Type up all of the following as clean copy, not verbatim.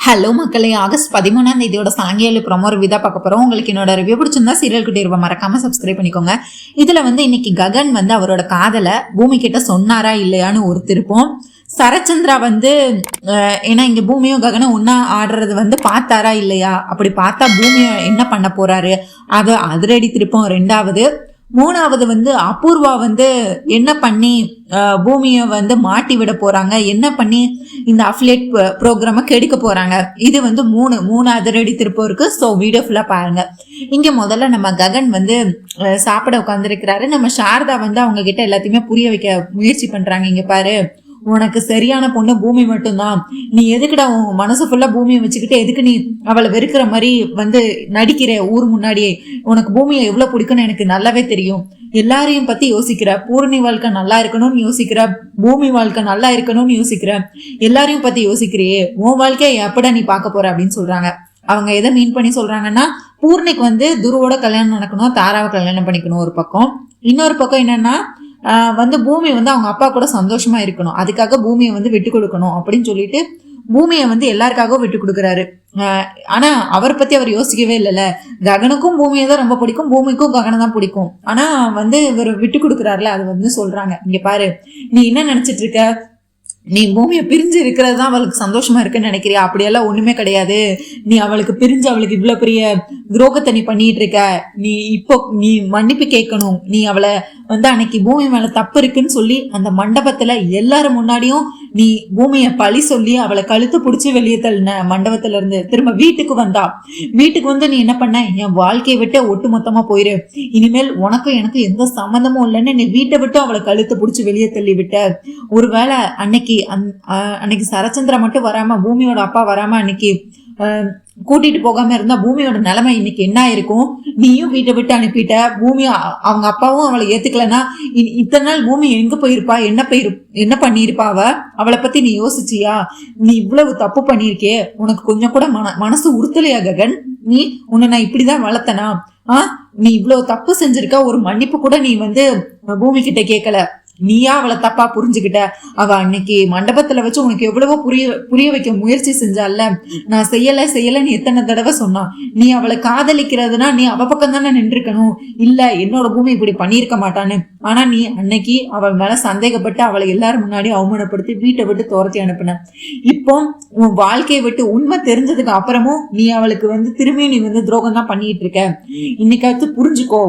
Hello மக்களே, August 13 சாயங்கால promo review தான் பார்க்க போறோம். உங்களுக்கு என்னோட ரிவ்யூ பிடிச்சிருந்தா சீரியல் கிட்டே இருப்ப மறக்காம சப்ஸ்கிரைப் பண்ணிக்கோங்க. இதுல இன்னைக்கு ககன் அவரோட காதலை பூமி கிட்ட சொன்னாரா இல்லையான்னு ஒரு திருப்பம். சரச்சந்திரா ஏன்னா இங்க பூமியும் ககனும் ஒன்னா ஆடுறது பார்த்தாரா இல்லையா, அப்படி பார்த்தா பூமியை என்ன பண்ண போறாரு, அது அதிரடி திருப்பம். ரெண்டாவது மூணாவது அபூர்வா என்ன பண்ணி பூமியை மாட்டி விட போறாங்க, என்ன பண்ணி இந்த அஃபிலியேட் ப்ரோக்ராம கெடுக்க போறாங்க. இது மூணு அதிரடி திருப்பம் இருக்கு. ஸோ வீடியோ ஃபுல்லா பாருங்க. இங்க முதல்ல நம்ம ககன் சாப்பிட உட்காந்துருக்கிறாரு. நம்ம சாரதா அவங்க கிட்ட எல்லாத்தையுமே புரிய வைக்க முயற்சி பண்றாங்க. இங்க பாரு, உனக்கு சரியான பொண்ணு பூமி மட்டும்தான். நீ எதுக்குடா உன் மனசு ஃபுல்லா பூமியை வச்சுக்கிட்டு எதுக்கு நீ அவளை வெறுக்கிற மாதிரி நடிக்கிற ஊர் முன்னாடியே? உனக்கு பூமியை எவ்வளவு பிடிக்கும்னு எனக்கு நல்லாவே தெரியும். எல்லாரையும் பத்தி யோசிக்கிற, பூரணி வாழ்க்கை நல்லா இருக்கணும்னு யோசிக்கிற, பூமி வாழ்க்கை நல்லா இருக்கணும்னு யோசிக்கிற, எல்லாரையும் பத்தி யோசிக்கிறியே, உன் வாழ்க்கையை எப்படா நீ பார்க்க போற அப்படின்னு சொல்றாங்க. அவங்க எதை மீன் பண்ணி சொல்றாங்கன்னா, பூர்ணிக்கு துருவோட கல்யாணம் நடக்கணும், தாராவை கல்யாணம் பண்ணிக்கணும் ஒரு பக்கம். இன்னொரு பக்கம் என்னன்னா பூமி அவங்க அப்பா கூட சந்தோஷமா இருக்கணும், அதுக்காக பூமியை விட்டு கொடுக்கணும் அப்படின்னு சொல்லிட்டு பூமியை எல்லாருக்காகவும் விட்டு கொடுக்குறாரு. ஆனா அவரை பத்தி அவர் யோசிக்கவே இல்லைல்ல. ககனுக்கும் பூமியை தான் ரொம்ப பிடிக்கும், பூமிக்கும் ககனை தான் பிடிக்கும். ஆனா இவர் விட்டு கொடுக்குறாருல, அது சொல்றாங்க. இங்க பாரு, நீ என்ன நினைச்சிட்டு இருக்க, நீ பூமியை பிரிஞ்சு இருக்கிறது தான் அவளுக்கு சந்தோஷமா இருக்குன்னு நினைக்கிறியா? அப்படியெல்லாம் ஒண்ணுமே கிடையாது. நீ அவளுக்கு பிரிஞ்சு அவளுக்கு இவ்வளவு பெரிய துரோகத்தை நீ பண்ணிட்டு இருக்க. நீ மன்னிப்பு கேட்கணும். நீ அவளை அன்னைக்கு பூமி மேல தப்பு இருக்குன்னு சொல்லி அந்த மண்டபத்துல எல்லாரும் முன்னாடியும் நீ பூமியை பழி சொல்லி அவளை கழுத்து பிடிச்சி வெளியே தள்ளின. மண்டபத்துல இருந்து திரும்ப வீட்டுக்கு வீட்டுக்கு நீ என்ன பண்ண, என் வாழ்க்கையை விட்டு ஒட்டு மொத்தமா போயிரு, இனிமேல் உனக்கும் எனக்கும் எந்த சம்மந்தமும் இல்லைன்னு நீ வீட்டை விட்டு அவளை கழுத்து பிடிச்சி வெளியே தள்ளி விட்ட. ஒருவேளை அன்னைக்கு சரச்சந்திரா மட்டும் வராம, பூமியோட அப்பா வராம அன்னைக்கு கூட்டிட்டு போகாம இருந்தா பூமியோட நிலைமை இன்னைக்கு என்ன இருக்கும்? நீயும் வீட்டை விட்டு அனுப்பிட்ட, பூமி அவங்க அப்பாவும் அவளை ஏத்துக்கலன்னா இத்தனை நாள் பூமி எங்க போயிருப்பா, என்ன பண்ணிருப்பா? அவளை பத்தி நீ யோசிச்சியா? நீ இவ்வளவு தப்பு பண்ணிருக்கே, உனக்கு கொஞ்சம் கூட மனசு உறுத்தலையா ககன்? உன்னை நான் இப்படிதான் வளர்த்தனா? நீ இவ்வளவு தப்பு செஞ்சிருக்க, ஒரு மன்னிப்பு கூட நீ பூமி கிட்ட கேட்கல. நீயா அவளை தப்பா புரிஞ்சுக்கிட்ட. அவ அன்னைக்கு மண்டபத்துல வச்சு உனக்கு எவ்வளவோ புரிய வைக்க முயற்சி செஞ்சால. நான் செய்யல நீ எத்தனை தடவை சொன்னா. நீ அவளை காதலிக்கிறதுனா நீ அவ பக்கம் தானே நின்றுக்கணும். இல்ல, என்னோட பூமி இப்படி பண்ணிருக்க மாட்டான்னு. ஆனா நீ அன்னைக்கு அவள் மேல சந்தேகப்பட்டு அவளை எல்லாரும் முன்னாடி அவமானப்படுத்தி வீட்டை விட்டு துரத்தி அனுப்புன. இப்போ உன் வாழ்க்கையை விட்டு உண்மை தெரிஞ்சதுக்கு அப்புறமும் நீ அவளுக்கு திரும்பி நீ துரோகம் தான் பண்ணிட்டு இருக்க. இன்னைக்காச்சும் புரிஞ்சுக்கோ,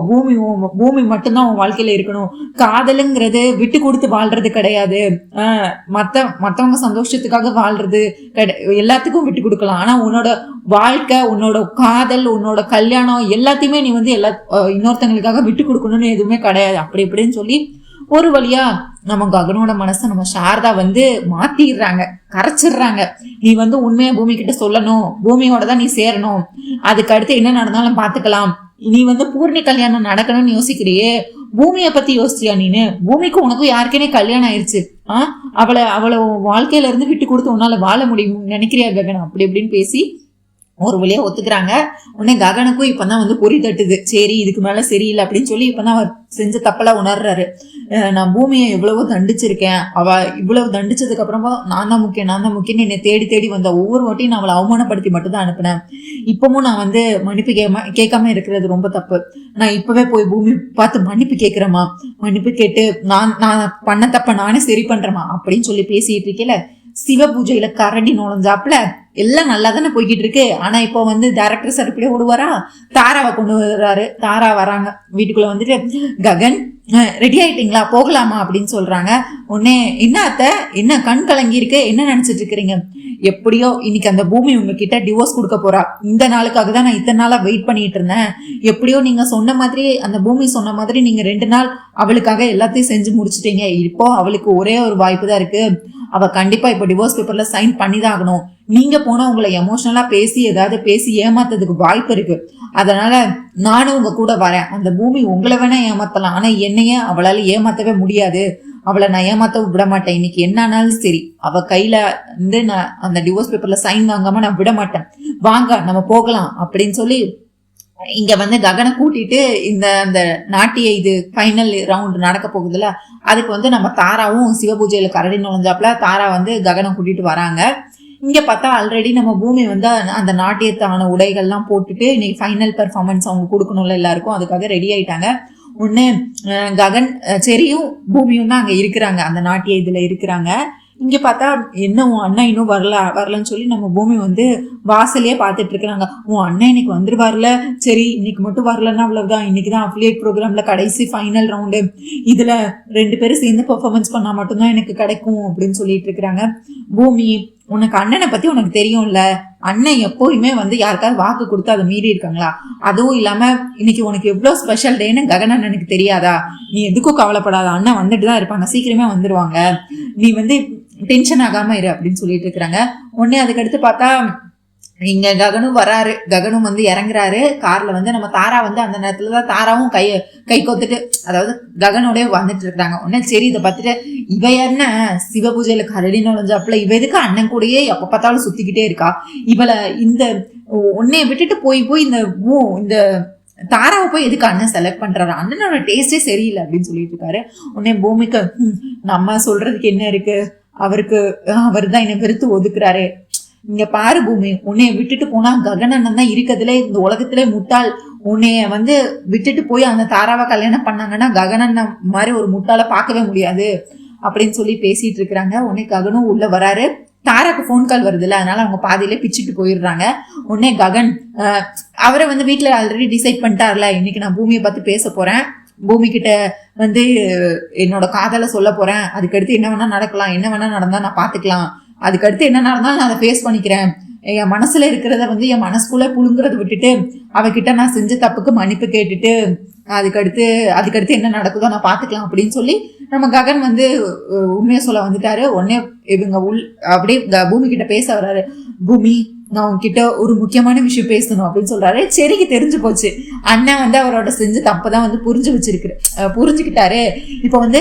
பூமி மட்டும்தான் உன் வாழ்க்கையில இருக்கணும். காதலுங்கிறது விட்டு கொடுத்து வாழ்றது கிடையாது. மத்தவங்க சந்தோஷத்துக்காக வாழ்றது எல்லாத்துக்கும் விட்டு கொடுக்கலாம். ஆனா உன்னோட வாழ்க்கை, உன்னோட காதல், உன்னோட கல்யாணம் எல்லாத்தையுமே நீ இன்னொருத்தங்களுக்காக விட்டு கொடுக்கணும்னு எதுவுமே கிடையாது. அப்படி இப்படின்னு சொல்லி ஒரு வழியா நம்ம ககனோட மனசை நம்ம சாரதா மாத்திடுறாங்க, கரைச்சிடுறாங்க. நீ உண்மையா பூமி கிட்ட சொல்லணும், பூமியோட தான் நீ சேரணும், அதுக்கு அடுத்து என்ன நடந்தாலும் பாத்துக்கலாம். நீ பூர்ணி கல்யாணம் நடக்கணும்னு யோசிக்கிறியே, பூமியை பத்தி யோசிச்சியா நீனு? பூமிக்கும் உனக்கும் யாருக்கேனே கல்யாணம் ஆயிடுச்சு. அவளை வாழ்க்கையில இருந்து விட்டு கொடுத்து உன்னால வாழ முடியும் நினைக்கிறியா ககன்? அப்படி இப்படின்னு பேசி ஒரு வழியா ஒத்துக்கிறாங்க. உடனே ககனுக்கும் இப்பதான் பொறி தட்டுது. சரி, இதுக்கு மேல சரியில்லை அப்படின்னு சொல்லி இப்பதான் அவர் செஞ்ச தப்பெல்லாம் உணர்றாரு. நான் பூமியை எவ்வளவோ தண்டிச்சிருக்கேன், அவ இவ்வளவு தண்டிச்சதுக்கு அப்புறமா நான் தான் முக்கியம் என்னை தேடி தேடி வந்த ஒவ்வொரு வாட்டியும் நான் அவளை அவமானப்படுத்தி மட்டும் தான் அனுப்பினேன். இப்பவும் நான் மன்னிப்பு கேட்காம இருக்கிறது ரொம்ப தப்பு. நான் இப்பவே போய் பூமி பார்த்து மன்னிப்பு கேட்கிறேமா, மன்னிப்பு கேட்டு நான் பண்ண தப்ப நானே சரி பண்றேமா அப்படின்னு சொல்லி பேசிட்டு இருக்கல. சிவ பூஜையில கரடி நுழைஞ்சாப்புல எல்லாம் நல்லா தானே போய்கிட்டு இருக்கு. ஆனா இப்போ டைரக்டர் சார் இப்படியே ஓடுவாரா, தாராவை கொண்டு வர்றாரு. தாரா வராங்க வீட்டுக்குள்ள. ககன் ரெடி ஆயிட்டீங்களா, போகலாமா அப்படின்னு சொல்றாங்க. உடனே என்ன அத்தை, என்ன கண் கலங்கி இருக்கு, என்ன நினைச்சிட்டு இருக்கிறீங்க? எப்படியோ இன்னைக்கு அந்த பூமி உங்ககிட்ட டிவோர்ஸ் கொடுக்க போறா. இந்த நாளுக்காக தான் நான் இத்தனை நாளா வெயிட் பண்ணிட்டு இருந்தேன். எப்படியோ நீங்க சொன்ன மாதிரி, அந்த பூமி சொன்ன மாதிரி நீங்க 2 நாள் அவளுக்காக எல்லாத்தையும் செஞ்சு முடிச்சிட்டீங்க. இப்போ அவளுக்கு ஒரே ஒரு வாய்ப்பு தான் இருக்கு. அவ கண்டிப்பா இப்ப டிவோர்ஸ் பேப்பர்ல சைன் பண்ணி தான் ஆகணும். நீங்க போனா உங்களை எமோஷனலா ஏதாவது பேசி ஏமாத்ததுக்கு வாய்ப்பு இருக்கு. அதனால நானும் உங்க கூட வரேன். அந்த பூமி உங்களை வேணா ஏமாத்தலாம், ஆனா என்னையே அவளால ஏமாத்தவே முடியாது. அவளை நான் ஏமாத்த விட மாட்டேன். இன்னைக்கு என்ன ஆனாலும் சரி, அவ கையில நான் அந்த டிவோர்ஸ் பேப்பர்ல சைன் வாங்காம நான் விட மாட்டேன். வாங்க நம்ம போகலாம் அப்படின்னு சொல்லி இங்க ககனை கூட்டிட்டு அந்த நாட்டிய இது ஃபைனல் ரவுண்ட் நடக்க போகுதுல, அதுக்கு நம்ம தாராவும் சிவபூஜையில கரடி நுழைஞ்சாப்புல தாரா ககனை கூட்டிட்டு வராங்க. இங்க பார்த்தா ஆல்ரெடி நம்ம பூமி வந்து அந்த நாட்டியத்தான உடைகள்லாம் போட்டுட்டு இன்னைக்கு ஃபைனல் பெர்ஃபார்மன்ஸ் அவங்க கொடுக்கணும்ல எல்லாருக்கும், அதுக்காக ரெடி ஆயிட்டாங்க. ஒண்ணு ககன் செரியும் பூமியும் தான் அங்க இருக்கிறாங்க, அந்த நாட்டிய இதுல இருக்கிறாங்க. இங்க பார்த்தா என்ன உன் அண்ணன் இன்னும் வரலன்னு சொல்லி நம்ம பூமி வந்து வாசலையே பார்த்துட்டு இருக்கிறாங்க. உன் அண்ணன் இன்னைக்கு வந்துருவார்ல, சரி இன்னைக்கு மட்டும் வரலன்னா அவ்வளவுதான், இன்னைக்குதான் அஃபிலியேட் ப்ரோக்ராம்ல கடைசி ஃபைனல் ரவுண்டு, இதுல 2 பேரும் சேர்ந்து பெர்ஃபார்மன்ஸ் பண்ணா மட்டும்தான் எனக்கு கிடைக்கும் அப்படின்னு சொல்லிட்டு இருக்கிறாங்க. பூமி, உனக்கு அண்ணனை பத்தி உனக்கு தெரியும்ல, அண்ணன் எப்போயுமே வந்து யாருக்காவது வாக்கு கொடுத்து அதை மீறி இருக்காங்களா? அதுவும் இல்லாம இன்னைக்கு உனக்கு எவ்வளவு ஸ்பெஷல் டேன்னு ககன் அண்ணனுக்கு தெரியாதா? நீ எதுக்கும் கவலைப்படாத, அண்ணன் வந்துட்டு தான் இருப்பாங்க, சீக்கிரமே வந்துருவாங்க, நீ வந்து டென்ஷன் ஆகாம இரு அப்படின்னு சொல்லிட்டு இருக்கிறாங்க. உடனே அதுக்கடுத்து பார்த்தா இங்க ககனும் வராரு. ககனும் வந்து இறங்குறாரு கார்ல. வந்து நம்ம தாரா வந்து அந்த நேரத்துலதான் தாராவும் கை கொத்துட்டு, அதாவது ககனோடய வந்துட்டு இருக்காங்க. உடனே சரி இதை பார்த்துட்டு, இவ என்ன சிவ பூஜையில கரடி நுழைஞ்சாப்புல, இவ எதுக்கு அண்ணன் கூடயே எப்ப பார்த்தாலும் சுத்திக்கிட்டே இருக்கா, இவளை இந்த உன்னைய விட்டுட்டு போய் இந்த தாராவை போய் எதுக்கு அண்ணன் செலக்ட் பண்றாரு, அண்ணனோட டேஸ்டே சரியில்லை அப்படின்னு சொல்லிட்டு இருக்காரு. உடனே பூமிக்கு நம்ம சொல்றதுக்கு என்ன இருக்கு, அவர் தான் என்னை வெறுத்து ஒதுக்குறாரு. இங்க பாரு பூமி, உன்னைய விட்டுட்டு போனா ககன் அண்ணன் தான் இருக்கிறதுல இந்த உலகத்திலே முட்டாள். உன்னைய வந்து விட்டுட்டு போய் அந்த தாராவை கல்யாணம் பண்ணாங்கன்னா ககன் அண்ணன் மாதிரி ஒரு முட்டாளை பார்க்கவே முடியாது அப்படின்னு சொல்லி பேசிட்டு இருக்கிறாங்க. உடனே ககனும் உள்ள வராரு. தாராக்கு போன் கால் வருதுல்ல, அதனால அவங்க பாதியிலே பிச்சுட்டு போயிடுறாங்க. உடனே ககன் அவரை வந்து வீட்டுல ஆல்ரெடி டிசைட் பண்ணிட்டார்ல, இன்னைக்கு நான் பூமியை பார்த்து பேச போறேன், பூமி கிட்ட வந்து என்னோட காதலை சொல்ல போறேன், அதுக்கடுத்து என்ன வேணா நடக்கலாம், என்ன வேணா நடந்தா நான் பாத்துக்கலாம், அதுக்கடுத்து என்ன நடந்தாலும் நான் அதை ஃபேஸ் பண்ணிக்கிறேன், என் மனசுல இருக்கிறத வந்து என் மனசுக்குள்ள புழுங்குறத விட்டுட்டு அவகிட்ட நான் செஞ்ச தப்புக்கு மன்னிப்பு கேட்டுட்டு அதுக்கடுத்து என்ன நடக்குதோ நான் பாத்துக்கலாம் அப்படின்னு சொல்லி நம்ம ககன் வந்து உண்மையை சொல்ல வந்துட்டாரு. உடனே இவங்க அப்படியே பூமி கிட்ட பேச வர்றாரு. பூமி, நான் உங்ககிட்ட ஒரு முக்கியமான விஷயம் பேசணும் அப்படின்னு சொல்றாரு. செரிக்கு தெரிஞ்சு போச்சு, அண்ணன் வந்து அவரோட செஞ்ச தப்பதான் வந்து புரிஞ்சுக்கிட்டாரு. இப்ப வந்து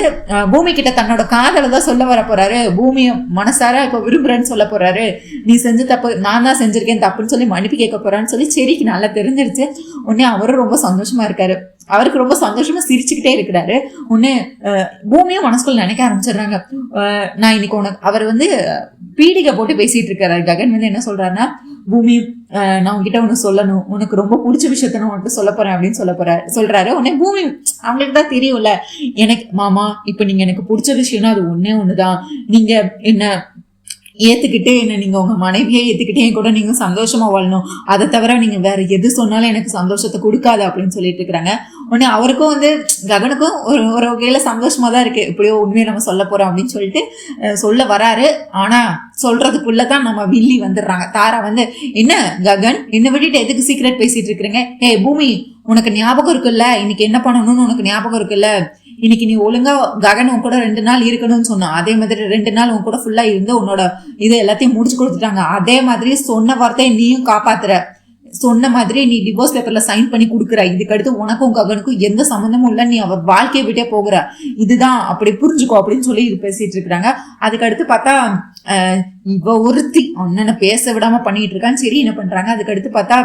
பூமி கிட்ட தன்னோட காதலை தான் சொல்ல வர போறாரு. பூமியை மனசார இப்ப விரும்புறேன்னு சொல்ல போறாரு. நீ செஞ்ச தப்பு நான் தான் செஞ்சிருக்கேன் தப்புன்னு சொல்லி மன்னிப்பு கேட்க போறான்னு சொல்லி செரிக்கு நல்லா தெரிஞ்சிருச்சு. உடனே அவரும் ரொம்ப சந்தோஷமா இருக்காரு. அவருக்கு ரொம்ப சந்தோஷமா சிரிச்சுக்கிட்டே இருக்கிறாரு. உடனே பூமியும் மனசுக்குள்ள நினைக்க ஆரம்பிச்சிடுறாங்க, நான் இன்னைக்கு உனக்கு அவர் வந்து பீடிகை போட்டு பேசிட்டு இருக்காரு. ககன் வந்து என்ன சொல்றாருன்னா, பூமி நான் உங்ககிட்ட ஒண்ணு சொல்லணும், உனக்கு ரொம்ப பிடிச்ச விஷயத்த நான் உனக்கு சொல்ல போறேன் அப்படின்னு சொல்றாரு. உடனே பூமி அவங்களுக்கு தான் தெரியும்ல, எனக்கு மாமா இப்ப நீங்க எனக்கு பிடிச்ச விஷயம்னா அது ஒண்ணுதான், நீங்க என்ன ஏத்துக்கிட்டு என்ன நீங்க உங்க மனைவியை ஏத்துக்கிட்டே கூட நீங்க சந்தோஷமா வாழணும், அதை தவிர நீங்க வேற எது சொன்னாலும் எனக்கு சந்தோஷத்தை கொடுக்காது அப்படின்னு சொல்லிட்டு இருக்கிறாங்க. உடனே அவருக்கும் வந்து ககனுக்கும் ஒரு வகையில சந்தோஷமா தான் இருக்கு, இப்படியோ உண்மையை நம்ம சொல்ல போறோம் அப்படின்னு சொல்லிட்டு சொல்ல வராரு. ஆனா சொல்றதுக்குள்ளதான் நம்ம வில்லி வந்துடுறாங்க. தாரா வந்து, என்ன ககன் என்ன விட்டுட்டு எதுக்கு சீக்ரெட் பேசிட்டு இருக்கிறீங்க, பூமி உனக்கு ஞாபகம் இருக்குல்ல இன்னைக்கு என்ன பண்ணணும்னு உனக்கு ஞாபகம் இருக்குல்ல, இன்னைக்கு நீ ஒழுங்கா ககன் உன் கூட 2 நாள் இருக்கணும்னு சொன்னா, அதே மாதிரி 2 நாள் உன் கூட ஃபுல்லா இருந்து உன்னோட இது எல்லாத்தையும் முடிச்சு கொடுத்துட்டாங்க. அதே மாதிரி சொன்ன வார்த்தையை நீயும் காப்பாத்துற, சொன்ன மாதிரி நீ டிவோர்ஸ் பேப்பர்ல சைன் பண்ணி கொடுக்குற, இதுக்கடுத்து உனக்கும் ககனுக்கும் எந்த சம்மந்தமும் இல்லை, நீ அவர் வாழ்க்கையை விட்டே போகிற, இதுதான் அப்படி புரிஞ்சுக்கோ அப்படின்னு சொல்லி இது பேசிட்டு இருக்கிறாங்க. அதுக்கடுத்து பார்த்தா இவ ஒருத்தி அண்ணனை பேச விடாம பண்ணிட்டு இருக்கான்னு சரி என்ன பண்றாங்க. அதுக்கடுத்து பார்த்தா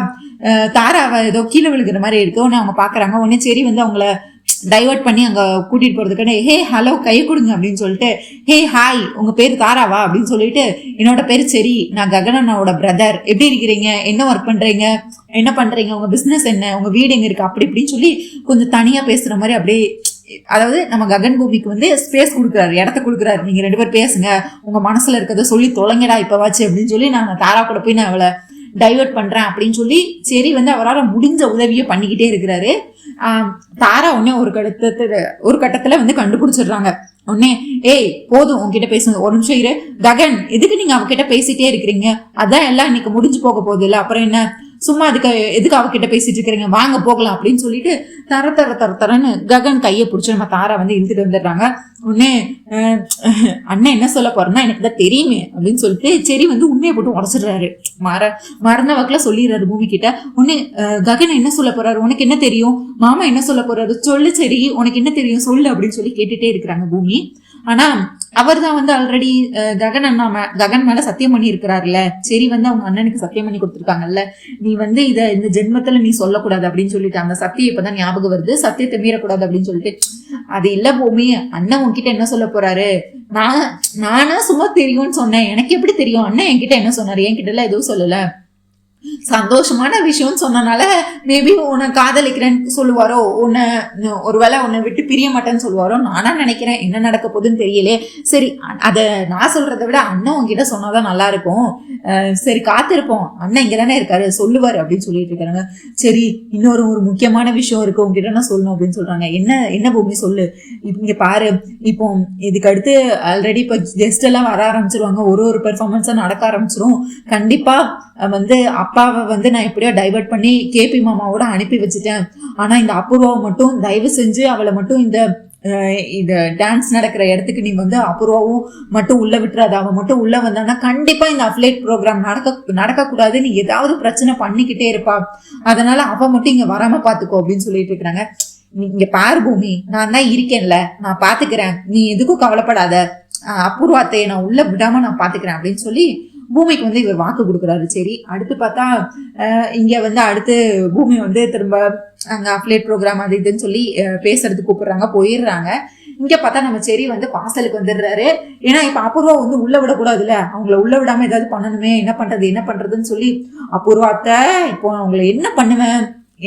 தாராவை ஏதோ கீழே விழுகிற மாதிரி இருக்கு. உடனே அவங்க பாக்குறாங்க. உடனே சரி வந்து அவங்கள டைவர்ட் பண்ணி அங்க கூட்டிட்டு போறதுக்கான, ஹே ஹலோ கை கொடுங்க அப்படின்னு சொல்லிட்டு, ஹே ஹாய் உங்க பேரு தாராவா அப்படின்னு சொல்லிட்டு, என்னோட பேரு சரி, நான் ககனனோட பிரதர், எப்படி இருக்கிறீங்க, என்ன ஒர்க் பண்றீங்க, என்ன பண்றீங்க, உங்க பிசினஸ் என்ன, உங்க வீடு எங்க இருக்கு, அப்படி இப்படின்னு சொல்லி கொஞ்சம் தனியா பேசுற மாதிரி அப்படியே, அதாவது நம்ம ககன் பூமிக்கு வந்து ஸ்பேஸ் கொடுக்குறாரு, இடத்த கொடுக்குறாரு, நீங்க 2 பேர் பேசுங்க, உங்க மனசுல இருக்கிறத சொல்லி தொலைங்கடா இப்பவாச்சு அப்படின்னு சொல்லி நான் தாரா கூட போய் நான் அவளை டைவர்ட் பண்றேன் அப்படின்னு சொல்லி சரி வந்து அவரால் முடிஞ்ச உதவியை பண்ணிக்கிட்டே இருக்கிறாரு. தாரா உடனே ஒரு கட்டத்துல வந்து கண்டுபிடிச்சிடுறாங்க. உடனே ஏய் போதும் உங்ககிட்ட பேசுங்க, ஒரு நிமிஷம் இரு, ககன் எதுக்கு நீங்க அவகிட்ட பேசிட்டே இருக்கிறீங்க, அதான் எல்லாம் இன்னைக்கு முடிஞ்சு போக போகுது இல்ல, அப்புறம் என்ன சும்மா எதுக்கு அவகிட்ட பேசிட்டு இருக்கிறீங்க, வாங்க போகலாம் அப்படின்னு சொல்லிட்டு தரன்னு ககன் கையை பிடிச்சி நம்ம தாரா வந்து இழுத்துட்டு வந்துடுறாங்க. உடனே அண்ணன் என்ன சொல்ல போறேன்னா எனக்கு தான் தெரியுமே அப்படின்னு சொல்லிட்டு சரி வந்து உண்மையை போட்டு உடச்சிடுறாரு. மறந்த வாக்குல சொல்லிடுறாரு பூமி கிட்ட. உடனே ககன் என்ன சொல்ல போறாரு, உனக்கு என்ன தெரியும், மாமா என்ன சொல்ல போறாரு, சொல்லு சரி உனக்கு என்ன தெரியும் சொல்லு அப்படின்னு சொல்லி கேட்டுட்டே இருக்கிறாங்க பூமி. ஆனா அவர் தான் வந்து ஆல்ரெடி ககன் மேல சத்தியம் பண்ணி இருக்கிறாருல்ல. சரி வந்து அவங்க அண்ணனுக்கு சத்தியம் பண்ணி கொடுத்துருக்காங்கல்ல, நீ வந்து இந்த ஜென்மத்துல நீ சொல்லக்கூடாது அப்படின்னு சொல்லிட்டு அந்த சத்தியம் இப்பதான் ஞாபகம் வருது, சத்தியத்தை மீறக்கூடாது அப்படின்னு சொல்லிட்டு. அது இல்ல பூமி, அண்ணன் உன்கிட்ட என்ன சொல்ல போறாரு, நானா சும்மா தெரியும்னு சொன்னேன், எனக்கு எப்படி தெரியும், அண்ணன் என்கிட்ட என்ன சொன்னாரு, என்கிட்ட எல்லாம் எதுவும் சொல்லல, சந்தோஷமான விஷயம்னு சொன்னனால மேபி உன்னை காதலிக்கிறேன்னு சொல்லுவாரோ, ஒருவேளை உன்னை விட்டு பிரிய மாட்டேன்னு சொல்லுவாரோ நானா நினைக்கிறேன். என்ன நடக்க போகுதுன்னு தெரியலே. சரி, அத நான் சொல்றதை விட அண்ணன் உங்ககிட்ட சொன்னாதான் நல்லா இருக்கும். சரி காத்திருப்போம், அண்ணன் இங்கதானே இருக்காரு, சொல்லுவாரு அப்படின்னு சொல்லிட்டு இருக்காங்க. சரி, இன்னொரு முக்கியமான விஷயம் இருக்கு உங்ககிட்ட நான் சொல்லணும் அப்படின்னு சொல்றாங்க. என்ன பூமி சொல்லு. இங்க பாரு, இப்போ இதுக்கு அடுத்து ஆல்ரெடி இப்போ கெஸ்ட் எல்லாம் வர ஆரம்பிச்சிருவாங்க, ஒரு பெர்ஃபார்மன்ஸா நடக்க ஆரம்பிச்சிரும். கண்டிப்பா வந்து அப்பாவை வந்து நான் எப்படியோ டைவர்ட் பண்ணி கேபி மாமாவோட அனுப்பி வச்சுட்டேன். ஆனா இந்த அபூர்வாவை மட்டும் தயவு செஞ்சு அவளை மட்டும் இந்த டான்ஸ் நடக்கிற இடத்துக்கு நீ வந்து அபூர்வாவும் மட்டும் உள்ள விட்டுறாது. அவன் மட்டும் உள்ள வந்தான்னா கண்டிப்பா இந்த அஃபிலேட் ப்ரோக்ராம் நடக்க கூடாது, நீ ஏதாவது பிரச்சனை பண்ணிக்கிட்டே இருப்பா, அதனால அவ மட்டும் இங்க வராம பாத்துக்கோ அப்படின்னு சொல்லிட்டு இருக்கிறாங்க. இங்க பாரு பூமி, நான் தான் இருக்கேன்ல, நான் பாத்துக்கிறேன், நீ எதுக்கும் கவலைப்படாத, அபூர்வாத்தையை நான் உள்ள விடாம நான் பாத்துக்கிறேன் அப்படின்னு சொல்லி பூமிக்கு வந்து இவர் வாக்கு கொடுக்குறாரு. சரி, அடுத்து பார்த்தா இங்க வந்து அடுத்து பூமி வந்து திரும்ப அங்க அஃபிலேட் ப்ரோக்ராம் அது இதுன்னு சொல்லி பேசுறதுக்கு கூப்பிடுறாங்க, போயிடுறாங்க. இங்க பார்த்தா நம்ம சரி வந்து வாசலுக்கு வந்துடுறாரு. ஏன்னா இப்ப அபூர்வா வந்து உள்ள விடக்கூடாதுல்ல, அவங்கள உள்ள விடாம ஏதாவது பண்ணணுமே, என்ன பண்றதுன்னு சொல்லி அபூர்வாத்த இப்போ அவங்கள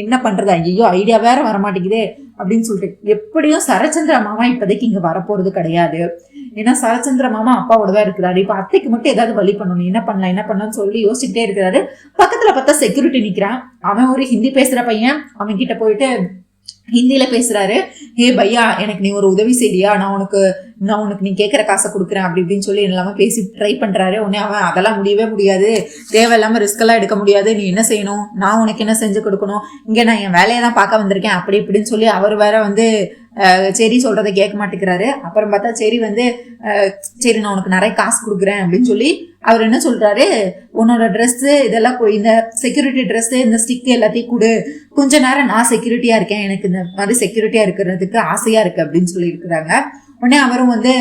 என்ன பண்றது, ஐயோ ஐடியா வேற வரமாட்டேங்குதே அப்படின்னு சொல்லிட்டு. எப்படியும் சரச்சந்திர மாமா இப்போதைக்கு இங்க வரப்போறது கிடையாது. ஏன்னா சரச்சந்திர மாமா அப்பாவோட தான் இருக்கிறாரு. இப்ப அத்தைக்கு மட்டும் ஏதாவது வழி பண்ணணும், என்ன பண்ணலாம்னு சொல்லி யோசிச்சுட்டே இருக்கிறாரு. பக்கத்துல பார்த்தா செக்யூரிட்டி நிக்கிறான். அவன் ஒரு ஹிந்தி பேசுற பையன். அவன் கிட்ட போயிட்டு ஹிந்தியில பேசுறாரு. ஹே பையா, எனக்கு நீ ஒரு உதவி செய்யா, நான் உனக்கு நீ கேட்கிற காசை கொடுக்குறேன் அப்படி இப்படின்னு சொல்லி எல்லாமே பேசி ட்ரை பண்றாரு. உடனே அவன் அதெல்லாம் முடியவே முடியாது, தேவையில்லாம ரிஸ்க் எல்லாம் எடுக்க முடியாது, நீ என்ன செய்யணும், நான் உனக்கு என்ன செஞ்சு கொடுக்கணும், இங்க நான் என் வேலையை தான் பார்க்க வந்திருக்கேன் அப்படி இப்படின்னு சொல்லி அவர் வேற வந்து சரி சொல்றதை கேட்க மாட்டேங்கிறாரு. அப்புறம் பார்த்தா சரி வந்து சரி நான் உனக்கு நிறைய காசு கொடுக்குறேன் அப்படின்னு சொல்லி அவர் என்ன சொல்றாரு, உன்னோட ட்ரெஸ் இதெல்லாம் இந்த செக்யூரிட்டி ட்ரெஸ் இந்த ஸ்டிக் எல்லாத்தையும் கொடு, கொஞ்ச நேரம் நான் செக்யூரிட்டியா இருக்கேன், எனக்கு இந்த மாதிரி செக்யூரிட்டியா இருக்கிறதுக்கு ஆசையா இருக்கு அப்படின்னு சொல்லி இருக்கிறாங்க. உடனே அவரும் வந்து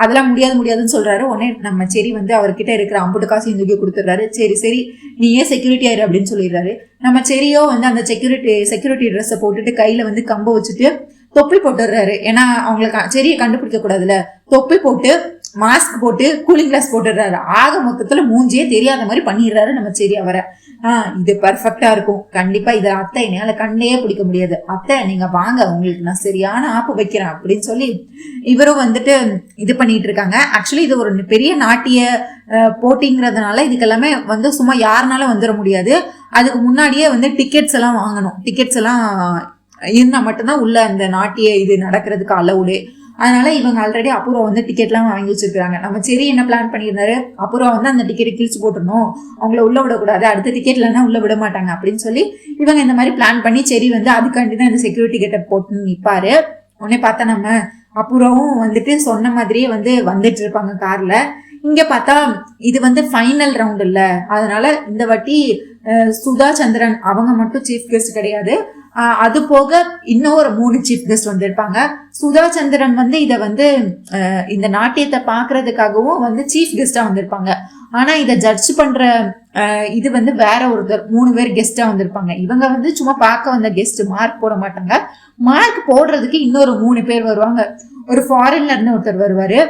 அதெல்லாம் முடியாதுன்னு சொல்றாரு. உடனே நம்ம சரி வந்து அவர்கிட்ட இருக்கிற 50 காசையும் தூக்கி கொடுத்துட்றாரு. சரி நீ ஏன் செக்யூரிட்டி ஆயிரு அப்படின்னு சொல்லிடுறாரு. நம்ம சரியோ வந்து அந்த செக்யூரிட்டி ட்ரெஸ்ஸை போட்டுட்டு கையில வந்து கம்ப வச்சுட்டு தொப்பி போட்டுடுறாரு. ஏன்னா அவங்களுக்கு சரியை கண்டுபிடிக்க கூடாதுல, தொப்பி போட்டு மாஸ்க் போட்டு கூலிங் கிளாஸ் போட்டுடுறாரு. ஆக மொத்தத்துல மூஞ்சியே தெரியாத மாதிரி பண்ணிடுறாரு நம்ம சரி அவரை. இது பர்ஃபெக்டா இருக்கும், கண்டிப்பா இதை அத்தை என்னால கண்ணையே பிடிக்க முடியாது, அத்தை நீங்க வாங்க உங்களுக்கு நான் சரியான ஆப்பு வைக்கிறேன் அப்படின்னு சொல்லி இவரும் வந்துட்டு இது பண்ணிட்டு இருக்காங்க. ஆக்சுவலி இது ஒரு பெரிய நாட்டிய போட்டிங்கிறதுனால இதுக்கெல்லாமே வந்து சும்மா யாருனாலும் வந்துட முடியாது. அதுக்கு முன்னாடியே வந்து டிக்கெட்ஸ் எல்லாம் வாங்கணும். டிக்கெட்ஸ் எல்லாம் இருந்தா மட்டும்தான் உள்ள அந்த நாட்டிய இது நடக்கிறதுக்கு அலவுடு. அதனால இவங்க ஆல்ரெடி அபூர்வா வந்து டிக்கெட்லாம் வாங்கி வச்சிருக்காங்க. நம்ம சரி என்ன பிளான் பண்ணியிருந்தாரு, அபூர்வா வந்து அந்த டிக்கெட்டை கிழிச்சு போட்டுருணும், அவங்கள உள்ள விடக்கூடாது, அடுத்த டிக்கெட் இல்லைன்னா உள்ள விட மாட்டாங்க அப்படின்னு சொல்லி இவங்க இந்த மாதிரி பிளான் பண்ணி சரி வந்து அதுக்காண்டி தான் இந்த செக்யூரிட்டி கேட்டை போட்டு நிற்பாரு. உடனே பார்த்தா நம்ம அபூர்வாவும் வந்துட்டு சொன்ன மாதிரியே வந்து வந்துட்டு இருப்பாங்க கார்ல. இங்க பார்த்தா இது வந்து ஃபைனல் ரவுண்ட் இல்ல, அதனால இந்த வாட்டி சுதா சந்திரன் அவங்க மட்டும் சீஃப் கெஸ்ட் கிடையாது, அது போக இன்னும் ஒரு 3 சீஃப் கெஸ்ட் வந்திருப்பாங்க. சுதா சந்திரன் வந்து இதை வந்து இந்த நாட்டியத்தை பாக்குறதுக்காகவும் வந்து சீஃப் கெஸ்டா வந்திருப்பாங்க. ஆனா இதை ஜட்ஜ் பண்ற இது வந்து வேற ஒருத்தர் 3 பேர் கெஸ்டா வந்திருப்பாங்க. இவங்க வந்து சும்மா பார்க்க வந்த கெஸ்ட், மார்க் போட மாட்டாங்க. மார்க் போடுறதுக்கு இன்னொரு 3 பேர் வருவாங்க. ஒரு ஃபாரின்ல இருந்து ஒருத்தர் வருவாரு,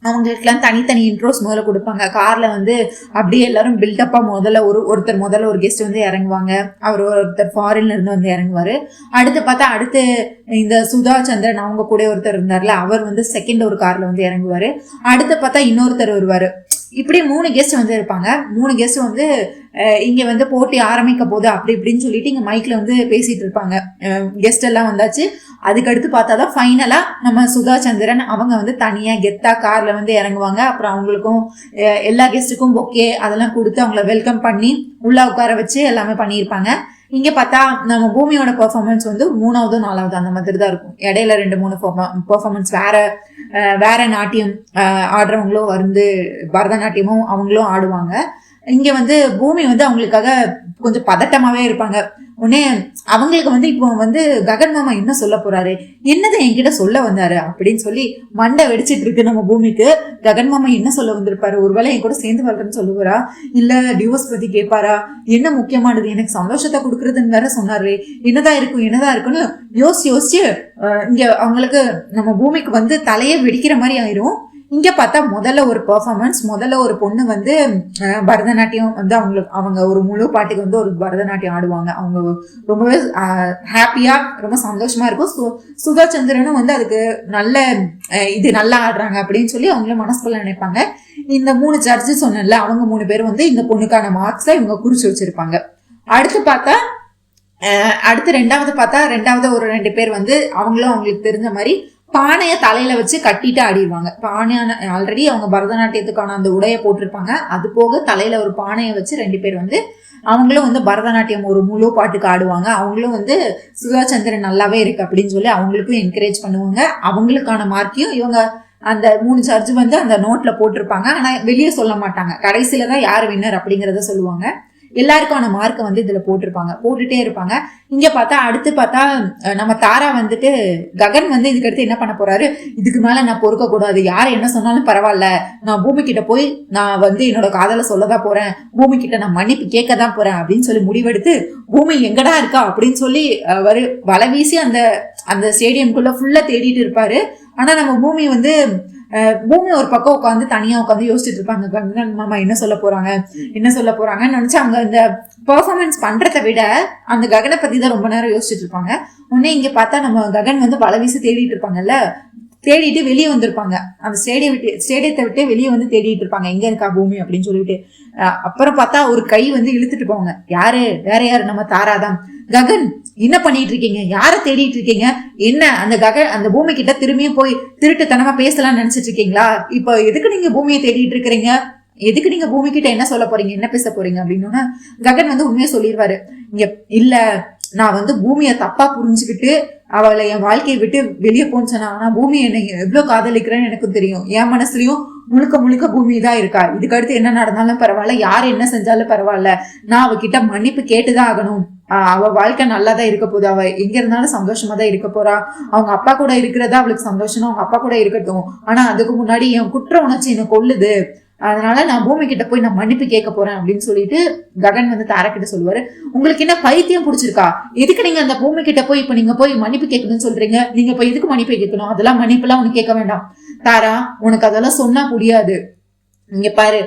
அவங்களுக்குலாம் தனித்தனி இன்ட்ரோஸ் முதல்ல கொடுப்பாங்க. கார்ல வந்து அப்படியே எல்லாரும் பில்டப்பா ஒருத்தர் ஒரு கெஸ்ட் வந்து இறங்குவாங்க. அவர் ஒருத்தர் ஃபாரின்ல இருந்து வந்து இறங்குவாரு. அடுத்து இந்த சுதா சந்திரன் அவங்க கூட ஒருத்தர் இருந்தார்ல, அவர் வந்து செகண்ட் ஒரு கார்ல வந்து இறங்குவாரு. அடுத்து பார்த்தா இன்னொருத்தர் வருவாரு. இப்படி 3 கெஸ்ட் வந்து இருப்பாங்க. 3 கெஸ்ட் வந்து இங்க வந்து போட்டி ஆரம்பிக்க போகுது அப்படி இப்படின்னு சொல்லிட்டு இங்க மைக்ல வந்து பேசிட்டு இருப்பாங்க. கெஸ்ட் எல்லாம் வந்தாச்சு. அதுக்கடுத்து பார்த்தாதான் ஃபைனலா நம்ம சுதா சந்திரன் அவங்க வந்து தனியா கெத்தா கார்ல வந்து இறங்குவாங்க. அப்புறம் அவங்களுக்கும் எல்லா கெஸ்ட்டுக்கும் பொக்கே அதெல்லாம் கொடுத்து அவங்கள வெல்கம் பண்ணி உள்ள உட்கார வச்சு எல்லாமே பண்ணியிருப்பாங்க. இங்க பார்த்தா நம்ம பூமியோட பெர்ஃபார்மன்ஸ் வந்து 3வது 4வது அந்த மாதிரி தான் இருக்கும். இடையில 2-3 பெர்ஃபார்மன்ஸ் வேற நாட்டியம் ஆடுறவங்களும் வந்து பரதநாட்டியமும் அவங்களும் ஆடுவாங்க. இங்க வந்து பூமி வந்து அவங்களுக்காக கொஞ்சம் பதட்டமாவே இருப்பாங்க. உடனே அவங்களுக்கு வந்து இப்போ வந்து ககன் மாமா என்ன சொல்ல போறாரு, என்னதான் என்கிட்ட சொல்ல வந்தாரு அப்படின்னு சொல்லி மண்டை வெடிச்சிட்டு இருக்கு நம்ம பூமிக்கு. ககன் மாமா என்ன சொல்ல வந்திருப்பாரு, ஒருவேளை என் கூட சேர்ந்து வாழ்றேன்னு சொல்லுவாரா, இல்ல டிவோர்ஸ் பத்தி கேட்பாரா, என்ன முக்கியமானது எனக்கு சந்தோஷத்தை கொடுக்கறதுன்னு வேற சொன்னாரு, என்னதான் இருக்குன்னு யோசிச்சு இங்க அவங்களுக்கு நம்ம பூமிக்கு வந்து தலையே வெடிக்கிற மாதிரி ஆயிரும். இங்க பார்த்தா முதல்ல ஒரு பெர்ஃபார்மன்ஸ், முதல்ல ஒரு பொண்ணு வந்து பரதநாட்டியம் வந்து அவங்க ஒரு முழு பாட்டுக்கு வந்து ஒரு பரதநாட்டியம் ஆடுவாங்க. அவங்க ரொம்பவே ஹாப்பியா ரொம்ப சந்தோஷமா இருக்கும். சுதா சந்திரனும் வந்து அதுக்கு நல்ல இது நல்லா ஆடுறாங்க அப்படின்னு சொல்லி அவங்களும் மனசுக்குள்ள நினைப்பாங்க. இந்த 3 ஜட்ஜு சொன்னல, அவங்க 3 பேர் வந்து இந்த பொண்ணுக்கான மார்க்ஸை இவங்க குறிச்சு வச்சிருப்பாங்க. அடுத்து ரெண்டாவது ஒரு 2 பேர் வந்து அவங்களும் அவங்களுக்கு தெரிஞ்ச மாதிரி பானைய தலையில வச்சு கட்டிட்டு ஆடிடுவாங்க. பானையான ஆல்ரெடி அவங்க பரதநாட்டியத்துக்கான அந்த உடைய போட்டிருப்பாங்க. அது போக தலையில ஒரு பானையை வச்சு 2 பேர் வந்து அவங்களும் வந்து பரதநாட்டியம் ஒரு முழு பாட்டுக்கு ஆடுவாங்க. அவங்களும் வந்து சுதா சந்திரன் நல்லாவே இருக்கு அப்படின்னு சொல்லி அவங்களுக்கும் என்கரேஜ் பண்ணுவாங்க. அவங்களுக்கான மார்க்கையும் இவங்க அந்த 3 ஜட்ஜ் வந்து அந்த நோட்ல போட்டிருப்பாங்க. ஆனா வெளியே சொல்ல மாட்டாங்க. கடைசியில தான் யார் வின்னர் அப்படிங்கறத சொல்லுவாங்க. எல்லாருக்கான மார்க்கை வந்து இதுல போட்டுட்டே இருப்பாங்க. இங்க அடுத்து பார்த்தா நம்ம தாரா வந்துட்டு ககன் வந்து இதுக்கடுத்து என்ன பண்ண போறாரு, இதுக்கு மேல நான் பொறுக்க கூடாது, யார் என்ன சொன்னாலும் பரவாயில்ல, நான் பூமி கிட்ட போய் நான் வந்து என்னோட காதலை சொல்லதான் போறேன், பூமி கிட்ட நான் மன்னிப்பு கேட்கதான் போறேன் அப்படின்னு சொல்லி முடிவெடுத்து பூமி எங்கடா இருக்கா அப்படின்னு சொல்லி வலை வீசி அந்த ஸ்டேடியம்குள்ள ஃபுல்லா தேடிட்டு இருப்பாரு. ஆனா நம்ம பூமி ஒரு பக்கம் தனியா உட்காந்து யோசிச்சுட்டு இருப்பாங்க. ககன் மாமா என்ன சொல்ல போறாங்கன்னு நினைச்சு அவங்க இந்த பெர்ஃபார்மன்ஸ் பண்றதை விட அந்த ககனை பத்தி தான் ரொம்ப நேரம் யோசிச்சுட்டு இருப்பாங்க. உடனே இங்க பார்த்தா நம்ம ககன் வந்து வலை வீசி தேடிட்டு இருப்பாங்கல்ல, தேடிட்டு வெளியே வந்திருப்பாங்க. அந்த ஸ்டேடியத்தை விட்டு வெளியே வந்து தேடிட்டு இருப்பாங்க, எங்க இருக்கா பூமி அப்படின்னு சொல்லிட்டு. அப்புறம் பார்த்தா ஒரு கை வந்து இழுத்துட்டு போவாங்க. வேற யாரு, நம்ம தாராதான். ககன் என்ன பண்ணிட்டு இருக்கீங்க, யார தேடிட்டு இருக்கீங்க, என்ன அந்த பூமி கிட்ட திரும்பியும் போய் திருட்டுத்தனமா பேசலாம்னு நினைச்சிட்டு இருக்கீங்களா, இப்ப எதுக்கு நீங்க பூமியை தேடிட்டு இருக்கிறீங்க, எதுக்கு நீங்க பூமி கிட்ட என்ன சொல்ல போறீங்க, என்ன பேச போறீங்க அப்படின்னு ககன் வந்து உண்மையா சொல்லிடுவாரு. இங்க இல்ல, நான் வந்து பூமியை தப்பா புரிஞ்சுக்கிட்டு அவளை என் வாழ்க்கையை விட்டு வெளியே போன்னு. ஆனா பூமி என்னை எவ்வளவு காதலிக்கிறேன்னு எனக்கு தெரியும். என் மனசுலயும் முழுக்க பூமி தான் இருக்கா. இதுக்கு அடுத்து என்ன நடந்தாலும் பரவாயில்ல, யாரு என்ன செஞ்சாலும் பரவாயில்ல, நான் அவகிட்ட மன்னிப்பு கேட்டுதான் ஆகணும். அவ வாழ்க்கை நல்லாதான் இருக்க போகுது, அவ எங்க இருந்தாலும் சந்தோஷமா தான் இருக்க போறா, அவங்க அப்பா கூட இருக்கிறதா அவளுக்கு சந்தோஷம், அவங்க அப்பா கூட இருக்கட்டும். ஆனா அதுக்கு முன்னாடி என் குற்ற உணர்ச்சி என்னை கொல்லுது, அதனால நான் பூமி கிட்ட போய் நான் மன்னிப்பு கேட்க போறேன் அப்படின்னு சொல்லிட்டு ககன் வந்து தாரா கிட்ட சொல்லுவாரு. உங்களுக்கு என்ன பைத்தியம் பிடிச்சிருக்கா, எதுக்கு நீங்க அந்த பூமி கிட்ட போய் இப்ப நீங்க போய் மன்னிப்பு கேட்கணும்னு சொல்றீங்க, நீங்க இப்ப எதுக்கு மன்னிப்பு கேட்கணும், அதெல்லாம் மன்னிப்பு எல்லாம் உனக்கு கேட்க வேண்டாம் தாரா, உனக்கு அதெல்லாம் சொன்னா புரியாது. இங்க பாரு,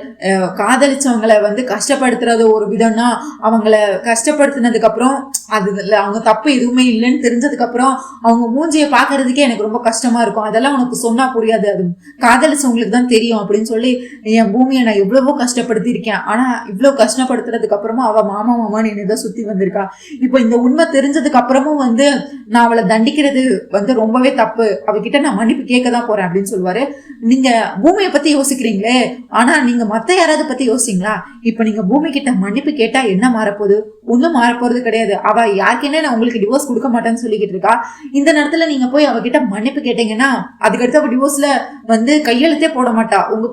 காதலிச்சவங்களை வந்து கஷ்டப்படுத்துறது ஒரு விதம்னா, அவங்கள கஷ்டப்படுத்தினதுக்கு அப்புறம் அதுல அவங்க தப்பு எதுவுமே இல்லைன்னு தெரிஞ்சதுக்கு அப்புறம் அவங்க மூஞ்சியை பாக்குறதுக்கே எனக்கு ரொம்ப கஷ்டமா இருக்கும், அதெல்லாம் உனக்கு சொன்னா புரியாது, அது காதலிச்சவங்களுக்கு தான் தெரியும் அப்படின்னு சொல்லி என் பூமியை நான் எவ்வளவோ கஷ்டப்படுத்தி இருக்கேன். ஆனா இவ்வளவு கஷ்டப்படுத்துறதுக்கு அப்புறமும் அவ மாமான்னு என்னதான் சுத்தி வந்திருக்கா. இப்போ இந்த உண்மை தெரிஞ்சதுக்கு அப்புறமும் வந்து நான் அவளை தண்டிக்கிறது வந்து ரொம்பவே தப்பு, அவகிட்ட நான் மன்னிப்பு கேட்கதான் போறேன் அப்படின்னு சொல்லுவாரு. நீங்க பூமியை பத்தி யோசிக்கிறீங்களே, ஆனா நீங்க மத்த யாராவது பத்தி யோசிங்களா, இப்ப நீங்க பூமி கிட்ட மன்னிப்பு கேட்டா என்ன மாறப்போகுது, ஒன்னும் மாறப்போறது கிடையாது. அவ யாருக்கேனே நான் உங்களுக்கு டிவோர்ஸ் கொடுக்க மாட்டேன்னு சொல்லிக்கிட்டு இருக்கா. இந்த நேரத்துல நீங்க போய் அவகிட்ட மன்னிப்பு கேட்டீங்கன்னா அதுக்கடுத்து அவ டிவோர்ஸ்ல வந்து கையெழுத்தே போட மாட்டா, உங்க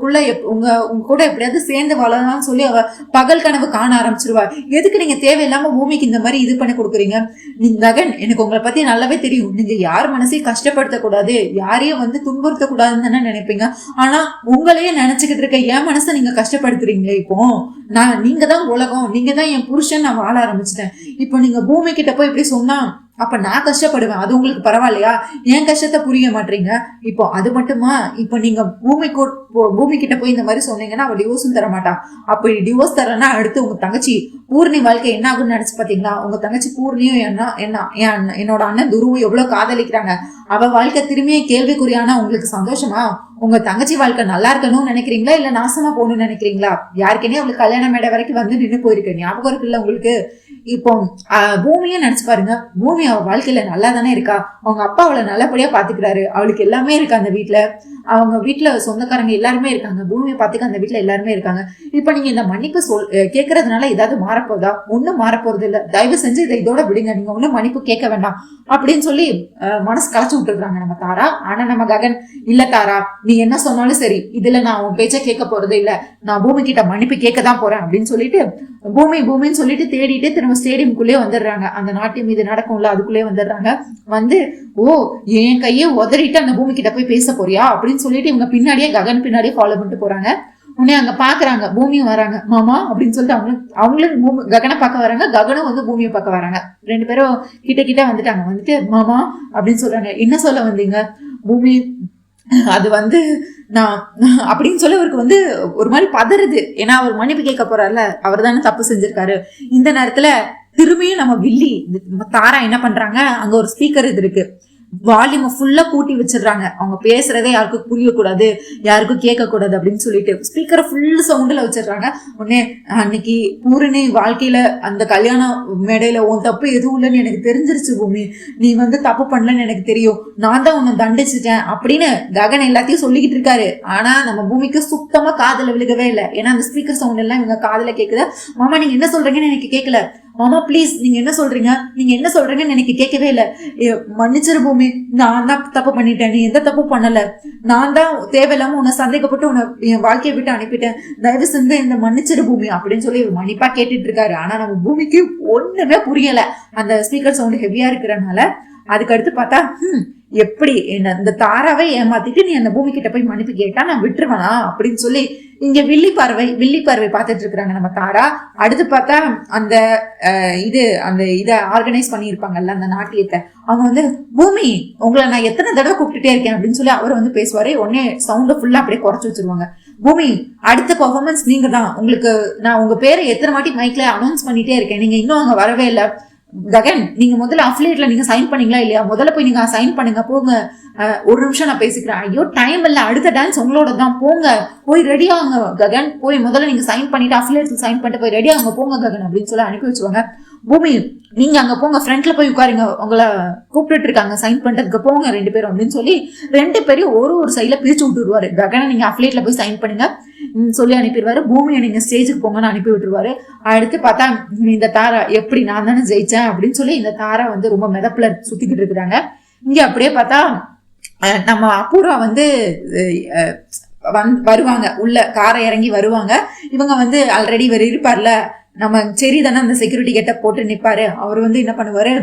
கூட எப்படியாவது சேர்ந்து வாழலாம்னு சொல்லி அவ பகல் கனவு காண ஆரம்பிச்சிருவா. எதுக்கு நீங்க தேவையில்லாம பூமிக்கு இந்த மாதிரி இது பண்ணி கொடுக்குறீங்க. நீங்க ககன், எனக்கு உங்களை பத்தி நல்லாவே தெரியும், நீங்க யார் மனசையும் கஷ்டப்படுத்த கூடாது, யாரையும் வந்து துன்புறுத்த கூடாதுன்னு நினைப்பீங்க. ஆனா உங்களையே நினைச்சுக்கிட்டு இருக்க என் மனசை நீங்க கஷ்டப்படுத்துறீங்களே. இப்போ நீங்க தான் உலகம், நீங்க தான் என் புருஷன், நான் வாழ ஆரம்பிச்சிட்டேன். இப்போ நீங்க பூமி கிட்ட போய் இப்படி சொன்னா அப்ப நான் கஷ்டப்படுவேன், அது உங்களுக்கு பரவாயில்லையா, என் கஷ்டத்தை புரிய மாட்டீங்க. இப்போ அது மட்டுமா, இப்போ நீங்க பூமி கிட்ட போய் இந்த மாதிரி சொன்னீங்கன்னா அவ டிவோர்ஸும் தர மாட்டான். அப்படி டிவோர்ஸ் தரனா அடுத்து உங்க தங்கச்சி பூர்ணி வாழ்க்கை என்ன ஆகுன்னு நினைச்சு பாத்தீங்களா, உங்க தங்கச்சி பூர்ணியும் என்னோட அண்ணன் துருவும் எவ்வளவு காதலிக்கிறாங்க, அவ வாழ்க்கை திரும்பியே கேள்விக்குறியானா உங்களுக்கு சந்தோஷமா, உங்க தங்கச்சி வாழ்க்கை நல்லா இருக்கணும்னு நினைக்கிறீங்களா இல்ல நாசமா போகணும்னு நினைக்கிறீங்களா, யாருக்கேனே அவளுக்கு கல்யாண மேடை வரைக்கும் வந்து நின்று போயிருக்கு, ஞாபகம் இருக்குல்ல உங்களுக்கு. இப்போ பூமியே நினைச்சு பாருங்க, பூமி அவ வாழ்க்கையில நல்லா தானே இருக்கா, அவங்க அப்பா அவளை நல்லபடியா பாத்துக்கிறாரு, அவளுக்கு எல்லாமே இருக்கு அந்த வீட்டுல, அவங்க வீட்டுல சொந்தக்காரங்க எல்லாருமே இருக்காங்க, பூமியை பாத்துக்க அந்த வீட்டுல எல்லாருமே இருக்காங்க. இப்ப நீங்க இந்த மன்னிப்பு கேட்கறதுனால ஏதாவது மாறப்போதா, ஒண்ணும் மாறப்போறது இல்ல, தயவு செஞ்சு இதை இதோட விடுங்க, நீங்க ஒண்ணும் மன்னிப்பு கேட்க வேண்டாம் அப்படின்னு சொல்லி மனசு களைச்சு விட்டுருக்காங்க நம்ம தாரா. ஆனா நம்ம ககன், இல்ல தாரா, நீ என்ன சொன்னாலும் சரி, இதுல நான் உன் பேச்ச கேட்க போறது இல்ல, நான் பூமி கிட்ட மன்னிப்பு கேட்கதான் போறேன் அப்படின்னு சொல்லிட்டு பூமின்னு சொல்லிட்டு தேடிட்டு திரும்ப நம்ம ஸ்டேடியம்குள்ளேயே வந்துடுறாங்க. அந்த நாட்டியம் இது நடக்கும்ல, அதுக்குள்ளேயே வந்துடுறாங்க. வந்து ஓ என் கையை உதறிட்டு அந்த பூமி கிட்ட போய் பேச போறியா அப்படின்னு சொல்லிட்டு இவங்க பின்னாடியே ககன் பின்னாடியே ஃபாலோ பண்ணிட்டு போறாங்க. உடனே அங்க பாக்குறாங்க, பூமியும் வராங்க. மாமா அப்படின்னு சொல்லிட்டு அவங்களும் ககனை பார்க்க வராங்க, ககனும் வந்து பூமியை பார்க்க வராங்க. 2 பேரும் கிட்ட கிட்ட வந்துட்டாங்க. வந்துட்டு மாமா அப்படின்னு சொல்றாங்க. என்ன சொல்ல வந்தீங்க? பூமி அது வந்து நான் அப்படின்னு சொல்லி அவருக்கு வந்து ஒரு மாதிரி பதறுது. ஏன்னா அவர் மன்னிப்பு கேட்க போறாருல, அவர் தானே தப்பு செஞ்சிருக்காரு. இந்த நேரத்துல திரும்பியும் நம்ம வில்லி தாரா என்ன பண்றாங்க, அங்க ஒரு ஸ்பீக்கர் இது இருக்கு, வால்யூமை ஃபுல்லா கூட்டி வச்சிடுறாங்க. அவங்க பேசுறதே யாருக்கும் புரியக்கூடாது, யாருக்கும் கேட்க கூடாது அப்படின்னு சொல்லிட்டு ஸ்பீக்கரை ஃபுல் சவுண்ட்ல வச்சிடுறாங்க. உடனே அன்னைக்கு பூரணி வாழ்க்கையில அந்த கல்யாண மேடையில உன் தப்பு எதுவும் இல்லைன்னு எனக்கு தெரிஞ்சிருச்சு பூமி, நீ வந்து தப்பு பண்ணலன்னு எனக்கு தெரியும், நான் தான் உன்னை தண்டிச்சிட்டேன் அப்படின்னு ககன் எல்லாத்தையும் சொல்லிக்கிட்டு இருக்காரு. ஆனா நம்ம பூமிக்கு சுத்தமா காதுல விழுகவே இல்லை. ஏன்னா அந்த ஸ்பீக்கர் சவுண்ட் எல்லாம் இவங்க காதுல கேக்குது. மாமா நீங்க என்ன சொல்றீங்கன்னு எனக்கு கேட்கல, மாமா ப்ளீஸ் நீங்க என்ன சொல்றீங்க, நீங்க என்ன சொல்றீங்கன்னு எனக்கு கேட்கவே இல்லை, மன்னிச்சிரு பூமி, நான் தான் தப்பு பண்ணிட்டேன், நீ எந்த தப்பு பண்ணல, நான் தான் தேவையில்லாம உன்னை சந்தேகப்பட்டு உன்னை என் வாழ்க்கையை விட்டு அனுப்பிட்டேன், தயவு செஞ்சு இந்த மன்னிச்சிரு பூமி அப்படின்னு சொல்லி மன்னிப்பா கேட்டுட்டு இருக்காரு. ஆனா நம்ம பூமிக்கு ஒண்ணுமே புரியல, அந்த ஸ்பீக்கர் சவுண்ட் ஹெவியா இருக்கிறனால. அதுக்கு அடுத்து பார்த்தா எப்படி என்ன இந்த தாராவை ஏமாத்திட்டு நீ அந்த பூமி கிட்ட போய் மன்னிப்பு கேட்டா நான் விட்டுருவேனா அப்படின்னு சொல்லி இங்க வில்லி பார்வை பார்த்துட்டு இருக்கிறாங்க நம்ம தாரா. அடுத்து பார்த்தா அந்த இதை ஆர்கனைஸ் பண்ணியிருப்பாங்கல்ல அந்த நாட்டியத்தை, அவங்க வந்து பூமி உங்களை நான் எத்தனை தடவை கூப்பிட்டுட்டே இருக்கேன் அப்படின்னு சொல்லி அவர் வந்து பேசுவாரு. உடனே சவுண்டை ஃபுல்லா அப்படியே குறைச்சு வச்சிருவாங்க. பூமி அடுத்த பர்ஃபார்மன்ஸ் நீங்க தான், உங்களுக்கு நான் உங்க பேரை எத்தனை வாட்டி மைக்ல அனௌன்ஸ் பண்ணிட்டே இருக்கேன், நீங்க இன்னும் அங்க வரவே இல்லை. ககன் நீங்க முதல்ல அஃபிலியேட்ல நீங்க சைன் பண்ணீங்களா இல்லையா, முதல்ல போய் நீங்க சைன் பண்ணுங்க, போங்க, ஒரு நிமிஷம் நான் பேசிக்கிறேன், ஐயோ டைம் இல்ல, அடுத்த டான்ஸ் உங்களோட தான், போங்க போய் ரெடி ஆகுங்க ககன், போய் முதல்ல நீங்க சைன் பண்ணிட்டு அஃபிலியேட்ல சைன் பண்ணிட்டு போய் ரெடி ஆகுங்க போங்க ககன் அப்படின்னு சொல்லி அனுப்பி வச்சுவாங்க. பூமி நீங்க அங்க போங்க, ஃப்ரண்ட்ல போய் உட்காருங்க, உங்களை கூப்பிட்டு இருக்காங்க சைன் பண்றதுக்கு, போங்க 2 பேரும் அப்படின்னு சொல்லி 2 பேரையும் ஒரு சைட்ல பிரிச்சு விட்டுருவாரு. ககனை நீங்க அஃபிலியேட்ல போய் சைன் பண்ணுங்க சொல்லி அனுப்பிடுவாரு, பூமியை நீங்க ஸ்டேஜுக்கு போங்கன்னு அனுப்பி விட்டுருவாரு. அடுத்து பார்த்தா இந்த தாரா எப்படி நான் தானே ஜெயிச்சேன் அப்படின்னு சொல்லி இந்த தாரா வந்து ரொம்ப மெதப்புல சுத்திக்கிட்டு இருக்கிறாங்க. இங்க அப்படியே பார்த்தா நம்ம அபூர்வா வந்து வருவாங்க, உள்ள காரை இறங்கி வருவாங்க. இவங்க வந்து ஆல்ரெடி இவர் இருப்பார்ல, நம்ம சரி தானே அந்த செக்யூரிட்டி கேட்ட போட்டு நிப்பாரு, அவர் வந்து என்ன பண்ணுவாரு,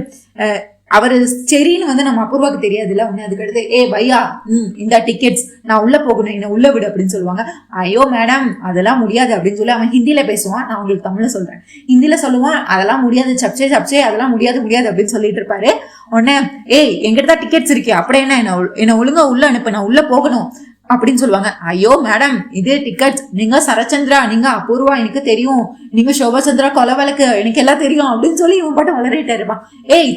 அவரு சரின்னு வந்து நம்ம அபூர்வாக்கு தெரியாதுல்ல. உடனே அதுக்கடுத்து பையா இந்த டிக்கெட்ஸ், நான் உள்ள போகணும், என்ன உள்ள விடு அப்படின்னு சொல்லுவாங்க. ஐயோ மேடம் அதெல்லாம் முடியாது அப்படின்னு சொல்லி அவன் ஹிந்தியில பேசுவான், நான் உங்களுக்கு தமிழ்ல சொல்றேன். ஹிந்தியில சொல்லுவான் அதெல்லாம் முடியாது, சப்சே அதெல்லாம் முடியாது அப்படின்னு சொல்லிட்டு இருப்பாரு. உடனே எங்கிட்ட தான் டிக்கெட்ஸ் இருக்கு, அப்படியே என்ன ஒழுங்கா உள்ள அனுப்பு, நான் உள்ள போகணும் அப்படின்னு சொல்லுவாங்க. ஐயோ மேடம் இது டிக்கெட், நீங்க சரச்சந்திரா, நீங்க அபூர்வா எனக்கு தெரியும், நீங்க சோபச்சந்திரா கொலை வழக்கு எனக்கு எல்லாம் தெரியும் அப்படின்னு சொல்லி இவன் பாட்டு வளரிட்டே இருப்பான்.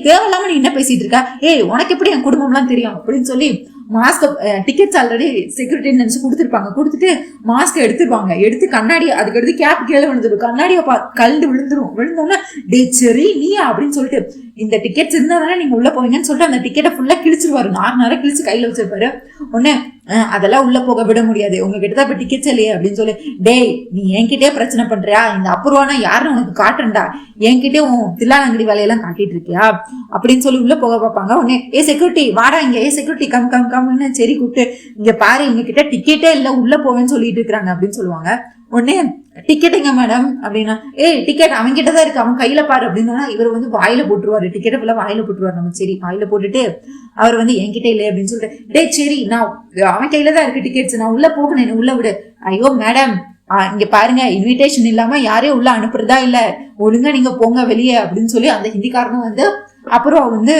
தேவையில்லாம நீ என்ன பேசிட்டு இருக்க, உனக்கு எப்படி என் குடும்பம் எல்லாம் தெரியும் அப்படின்னு சொல்லி மாஸ்க் டிக்கெட்ஸ் ஆல்ரெடி செக்யூரிட்டி நினைச்சு கொடுத்துருப்பாங்க, கொடுத்துட்டு மாஸ்க் எடுத்துருவாங்க, எடுத்து கண்ணாடி அதுக்கு எடுத்து கேப் கீழே விழுந்துடும், கண்ணாடியை கலந்து விழுந்தோன்னா சரி நீயா அப்படின்னு சொல்லிட்டு இந்த டிக்கெட்ஸ் இருந்தா தானே நீங்க உள்ள போவீங்கன்னு சொல்லிட்டு அந்த டிக்கெட்டை ஃபுல்லா கிழிச்சிருவாரு, 4 நேரம் கிழிச்சு கையில வச்சிருப்பாரு. உடனே அதெல்லாம் உள்ள போக விட முடியாது, உங்ககிட்ட தான் இப்ப டிக்கெட்ஸ் இல்லையே அப்படின்னு சொல்லி, நீ என்கிட்டயே பிரச்சனை பண்றியா, இந்த அபூர்வானா யாருன்னு உனக்கு காட்டுறா, என்கிட்டயே உன் தில்லாலங்கடி வேலையெல்லாம் காட்டிட்டு இருக்கியா அப்படின்னு சொல்லி உள்ள போக பார்ப்பாங்க. உடனே செக்யூரிட்டி வாடா இங்க, செக்யூரிட்டி கம் கம் கம்னு சரி கூப்பிட்டு, இங்க பாரு எங்க கிட்ட டிக்கெட்டே இல்ல, உள்ள போவேன்னு சொல்லிட்டு இருக்காங்க அப்படின்னு சொல்லுவாங்க. உடனே டிக்கெட் எங்க மேடம் அப்படின்னா, டிக்கெட் அவன் கிட்டதான் இருக்கு, அவன் கையில பாரு அப்படின்னா இவர் வந்து வாயில போட்டுருவாரு, டிக்கெட்டை ஃபுல்லா வாயில போட்டுருவாரு. நம்ம சரி வாயில போட்டுட்டு அவர் வந்து என்கிட்ட இல்லை அப்படின்னு சொல்லிட்டு, சரி நான் அவன் கையில தான் இருக்கு டிக்கெட்ஸ், நான் உள்ள போகணும், என்ன உள்ள விடு. ஐயோ மேடம் இங்க பாருங்க இன்விடேஷன் இல்லாம யாரையும் உள்ள அனுப்புறதா இல்ல, ஒழுங்கா நீங்க போங்க வெளியே அப்படின்னு சொல்லி அந்த ஹிந்திக்காரனும் வந்து அப்புறம் வந்து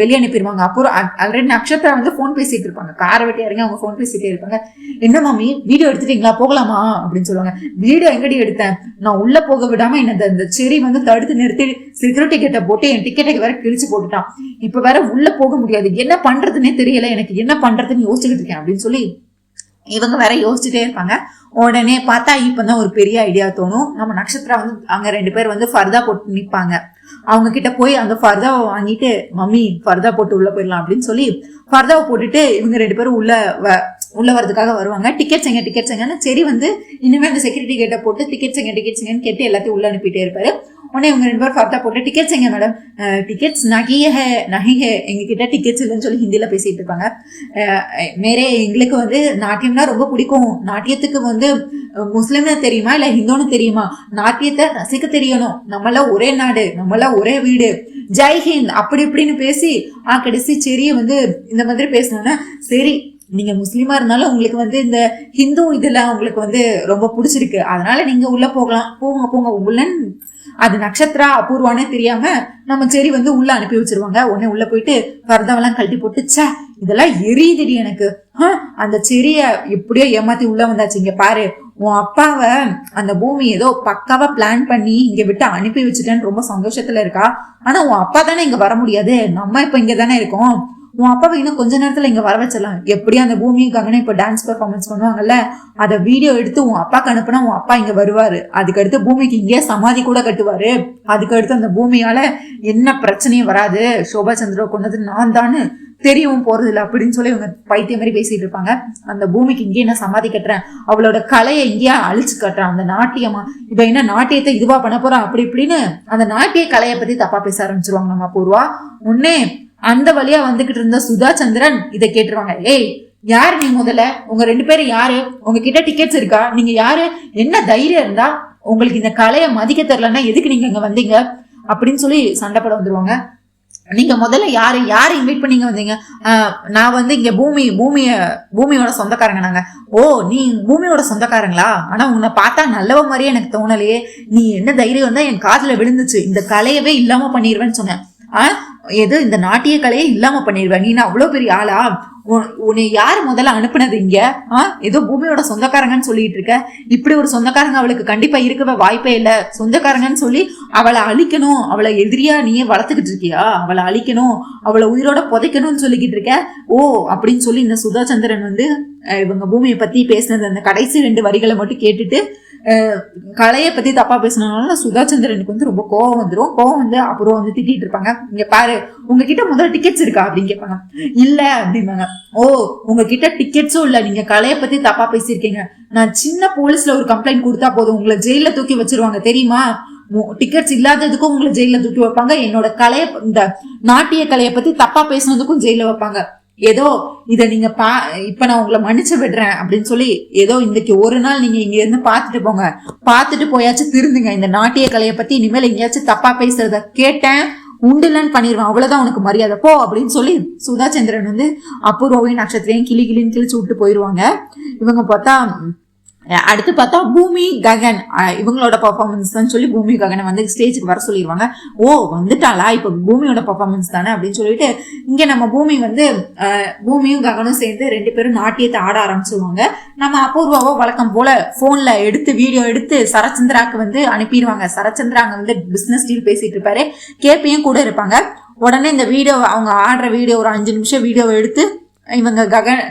வெளியே அனுப்பிடுவாங்க. அப்புறம் ஆல்ரெடி நக்ஷத்ரா வந்து போன் பேசிட்டு இருப்பாங்க, காரை வெட்டி இறங்கி அவங்க போன் பேசிட்டே இருப்பாங்க. என்ன மாமி வீடியோ எடுத்துட்டீங்களா, போகலாமா அப்படின்னு சொல்லுவாங்க. வீடியோ எங்கடி எடுத்தேன், நான் உள்ள போக விடாம என்ன இந்த செரி வந்து தடுத்து நிறுத்தி செக்யூரிட்டி கேட்ட போட்டு என் டிக்கெட்டை வேற கிழிச்சு போட்டுட்டான், இப்ப வேற உள்ள போக முடியாது, என்ன பண்றதுன்னே தெரியல, எனக்கு என்ன பண்றதுன்னு யோசிச்சுக்கிட்டு இருக்கேன் அப்படின்னு சொல்லி இவங்க வேற யோசிச்சுட்டே இருப்பாங்க. உடனே பார்த்தா இப்பதான் ஒரு பெரிய ஐடியா தோணும். நம்ம நக்ஷத்ரா வந்து அங்க 2 பேர் வந்து ஃபர்தா போட்டு நிற்பாங்க, அவங்க கிட்ட போய் அந்த ஃபர்தாவை வாங்கிட்டு மம்மி ஃபர்தா போட்டு உள்ள போயிடலாம் அப்படின்னு சொல்லி ஃபர்தாவை போட்டுட்டு இவங்க 2 பேரும் உள்ள வரதுக்காக வருவாங்க. டிக்கெட்ஸ் எங்கன்னு சரி வந்து இனிமே அந்த செக்யூரிட்டி கேட்டை போட்டு டிக்கெட்ஸ் எங்கன்னு கேட்டு எல்லாத்தையும் உள்ள அனுப்பிட்டே இருப்பாரு. உடனே இவங்க 2 பேரும் ஃபர்தா போட்டு டிக்கெட்ஸ் எங்க மேடம், டிக்கெட்ஸ் நகி எங்க கிட்ட டிக்கெட்ஸ் இல்லைன்னு சொல்லி ஹிந்தியில பேசிட்டு இருப்பாங்க. எங்களுக்கு வந்து நாட்டியம்னா ரொம்ப பிடிக்கும், நாட்டியத்துக்கு வந்து முஸ்லிம்னு தெரியுமா இல்ல ஹிந்துன்னு தெரியுமா, நாட்டியத்தை ரசிக்க தெரியணும், நம்மள ஒரே நாடு, நம்மள ஒரே வீடு, ஜெய்ஹிந்த் அப்படி இப்படின்னு பேசி கடைசி செரிய வந்து இந்த மாதிரி பேசணும்னா, சரி நீங்க முஸ்லீமா இருந்தாலும் உங்களுக்கு வந்து இந்த ஹிந்து இதெல்லாம் உங்களுக்கு வந்து ரொம்ப பிடிச்சிருக்கு, அதனால நீங்க உள்ள போகலாம், போங்க போங்க உள்ளன்னு அது நட்சத்திரா அபூர்வானே தெரியாம நம்ம செரி வந்து உள்ள அனுப்பி வச்சிருவாங்க. உடனே உள்ள போயிட்டு பரதாவெல்லாம் கழட்டி போட்டு சே இதெல்லாம் எரியுதுடி எனக்கு, அந்த செரிய எப்படியோ ஏமாத்தி உள்ள வந்தாச்சு, இங்க பாரு உன் அப்பாவை அந்த பூமி ஏதோ பக்காவா பிளான் பண்ணி இங்க விட்டு அனுப்பி வச்சுட்டேன்னு ரொம்ப சந்தோஷத்துல இருக்கா. ஆனா உன் அப்பா தானே இங்க வர முடியாது, நம்ம இப்ப இங்க தானே இருக்கோம், உன் அப்பாவை இன்னும் கொஞ்ச நேரத்துல இங்க வர வச்சிடலாம், எப்படியும் அந்த பூமியும் ககனும் இப்ப டான்ஸ் பெர்ஃபார்மன்ஸ் பண்ணுவாங்கல்ல, அதை வீடியோ எடுத்து உன் அப்பாக்கு அனுப்புனா உன் அப்பா இங்க வருவாரு, அதுக்கடுத்து பூமிக்கு இங்கே சமாதி கூட கட்டுவாரு, அதுக்கடுத்து அந்த பூமியால என்ன பிரச்சனையும் வராது, சோபா சந்திரா கொண்டது நான் தானு தெரியவும் போறது இல்லை அப்படின்னு சொல்லி இவங்க பைத்திய மாதிரி பேசிட்டு இருப்பாங்க. அந்த பூமிக்கு இங்கே என்ன சமாதி கட்டுறேன், அவளோட கலையை இங்கேயா அழிச்சு கட்டுறான், அந்த நாட்டியமா இப்ப என்ன நாட்டியத்தை இதுவா பண்ண போறான் அப்படி இப்படின்னு அந்த நாட்டிய கலையை பத்தி தப்பா பேச ஆரம்பிச்சிருவாங்க நம்ம பூர்வா. உடனே அந்த வழியா வந்துகிட்டு இருந்த சுதா சந்திரன் இதை கேட்டுருவாங்க, ஏய் யாரு நீ, முதல்ல உங்க 2 பேரும் யாரு, உங்ககிட்ட டிக்கெட்ஸ் இருக்கா, நீங்க யாரு, என்ன தைரியம் இருந்தா உங்களுக்கு இந்த கலையை மதிக்க தெரியலன்னா எதுக்கு நீங்க இங்க வந்தீங்க அப்படின்னு சொல்லி சண்டை போட வந்துருவாங்க. நீங்க முதல்ல யாரு இன்வைட் பண்ணீங்க வந்தீங்க, நான் வந்து இங்க பூமியோட சொந்தக்காரங்க நாங்க. ஓ நீ பூமியோட சொந்தக்காரங்களா, ஆனா உன்னை பார்த்தா நல்லவ மாதிரியே எனக்கு தோணலையே, நீ என்ன தைரியம் தான் என் காதுல விழுந்துச்சு, இந்த கலையவே இல்லாம பண்ணிடுவேன்னு சொன்னேன், எது இந்த நாட்டிய கலையை இல்லாம பண்ணிடுவேன், நீ அவ்வளவு பெரிய ஆளா, உன்னை யாரு முதல்ல அனுப்புனது இங்க, ஏதோ பூமியோட சொந்தக்காரங்கன்னு சொல்லிட்டு இருக்க, இப்படி ஒரு சொந்தக்காரங்க அவளுக்கு கண்டிப்பா இருக்கவே வாய்ப்பே இல்ல, சொந்தக்காரங்கன்னு சொல்லி அவளை அழிக்கணும், அவளை எதிரியா நீயே வளர்த்துக்கிட்டு இருக்கியா, அவளை அழிக்கணும், அவளை உயிரோட புதைக்கணும்னு சொல்லிக்கிட்டு இருக்க, ஓ அப்படின்னு சொல்லி இந்த சுதா சந்திரன் வந்து இவங்க பூமியை பத்தி பேசினது அந்த கடைசி 2 வரிகளை மட்டும் கேட்டுட்டு கலையை பத்தி தப்பா பேசினால சுதா சந்திரனுக்கு வந்து ரொம்ப கோவம் வந்துடும். கோவம் வந்து அப்புறம் வந்து திட்டிட்டு இருப்பாங்க, இங்க பாரு உங்ககிட்ட முதல்ல டிக்கெட்ஸ் இருக்கா அப்படின்னு கேட்பாங்க, இல்ல அப்படிம்பாங்க. ஓ உங்ககிட்ட டிக்கெட்ஸும் இல்ல, நீங்க கலையை பத்தி தப்பா பேசியிருக்கீங்க, நான் சின்ன போலீஸ்ல ஒரு கம்ப்ளைண்ட் கொடுத்தா போதும் உங்களை ஜெயில தூக்கி வச்சிருவாங்க தெரியுமா, டிக்கெட்ஸ் இல்லாததுக்கும் உங்களை ஜெயில தூக்கி வைப்பாங்க, என்னோட கலையை இந்த நாட்டிய கலையை பத்தி தப்பா பேசினதுக்கும் ஜெயில வைப்பாங்க, ஏதோ இத நீங்க இப்ப நான் உங்களை மன்னிச்சு விடுறேன் அப்படின்னு சொல்லி ஏதோ இன்னைக்கு ஒரு நாள் நீங்க இங்க இருந்து பாத்துட்டு போங்க, பாத்துட்டு போயாச்சும் திருந்துங்க, இந்த நாட்டிய கலையை பத்தி இனிமேல் எங்கேயாச்சும் தப்பா பேசுறத கேட்டேன் உண்டுலன்னு பண்ணிடுவேன், அவ்வளவுதான் உனக்கு மரியாதை போ அப்படின்னு சொல்லி சுதா சந்திரன் வந்து அபூர்வாவையும் நட்சத்திரையும் கிளின்னு கிழிச்சு விட்டு போயிருவாங்க. இவங்க பார்த்தா அடுத்து பார்த்தா பூமி ககன் இவங்களோட பர்ஃபார்மன்ஸ் தான் சொல்லி பூமி ககனை வந்து ஸ்டேஜுக்கு வர சொல்லிடுவாங்க. ஓ வந்துட்டாளா இப்ப பூமியோட பர்ஃபார்மன்ஸ் தானே அப்படின்னு சொல்லிட்டு இங்க நம்ம பூமி வந்து பூமியும் ககனும் சேர்ந்து 2 பேரும் நாட்டியத்தை ஆட ஆரம்பிச்சிருவாங்க. நம்ம அபூர்வாவோ வழக்கம் போல போன்ல எடுத்து வீடியோ எடுத்து சரச்சந்திராக்கு வந்து அனுப்பிடுவாங்க. சரச்சந்திரா அங்க வந்து பிசினஸ் டீல் பேசிட்டு இருப்பாரு, கேபியும் கூட இருப்பாங்க. உடனே இந்த வீடியோ அவங்க ஆடுற வீடியோ ஒரு 5 நிமிஷம் வீடியோவை எடுத்து இவங்க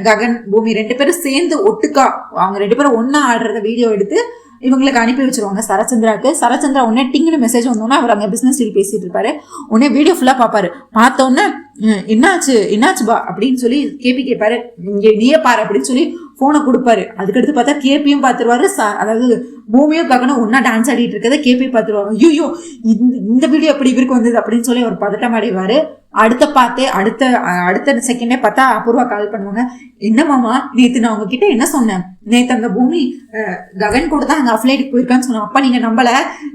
ககன் பூமி 2 பேரும் சேர்ந்து ஒட்டுக்கா அவங்க 2 பேரும் ஒன்னா ஆடுறத வீடியோ எடுத்து இவங்களுக்கு அனுப்பி வச்சிருவாங்க சரச்சந்திராக்கு. சரச்சந்திரா உடனே டிங்குன்னு மெசேஜ் வந்தோன்னா அவர் அங்க பிசினஸ் டீல் பேசிட்டு இருப்பாரு. உடனே வீடியோ ஃபுல்லா பாப்பாரு. பார்த்தோன்னே என்னாச்சு பா அப்படின்னு சொல்லி கேபி கேட்பாரு, இங்க நீயே பாரு அப்படின்னு சொல்லி போனை கொடுப்பாரு. அதுக்கடுத்து பார்த்தா கேபியும் பாத்துருவாரு, அதாவது பூமியும் ககனும் ஒன்னா டான்ஸ் ஆடிட்டு இருக்கதை கேபி பாத்துருவாங்க. ஐயோ இந்த வீடியோ எப்படி இவருக்கு வந்தது அப்படின்னு சொல்லி அவர் பதட்டம் அடைவாரு. அடுத்த செகண்டே பார்த்தா அபூர்வா கால் பண்ணுவாங்க, என்ன மாமா நேத்து நான் உங்ககிட்ட என்ன சொன்னேன், நேத்து அந்த பூமி ககன் கூட தான் அங்க அஃபிலேட்டுக்கு போயிருக்கான்னு சொன்னேன், அப்ப நீங்க நம்பல,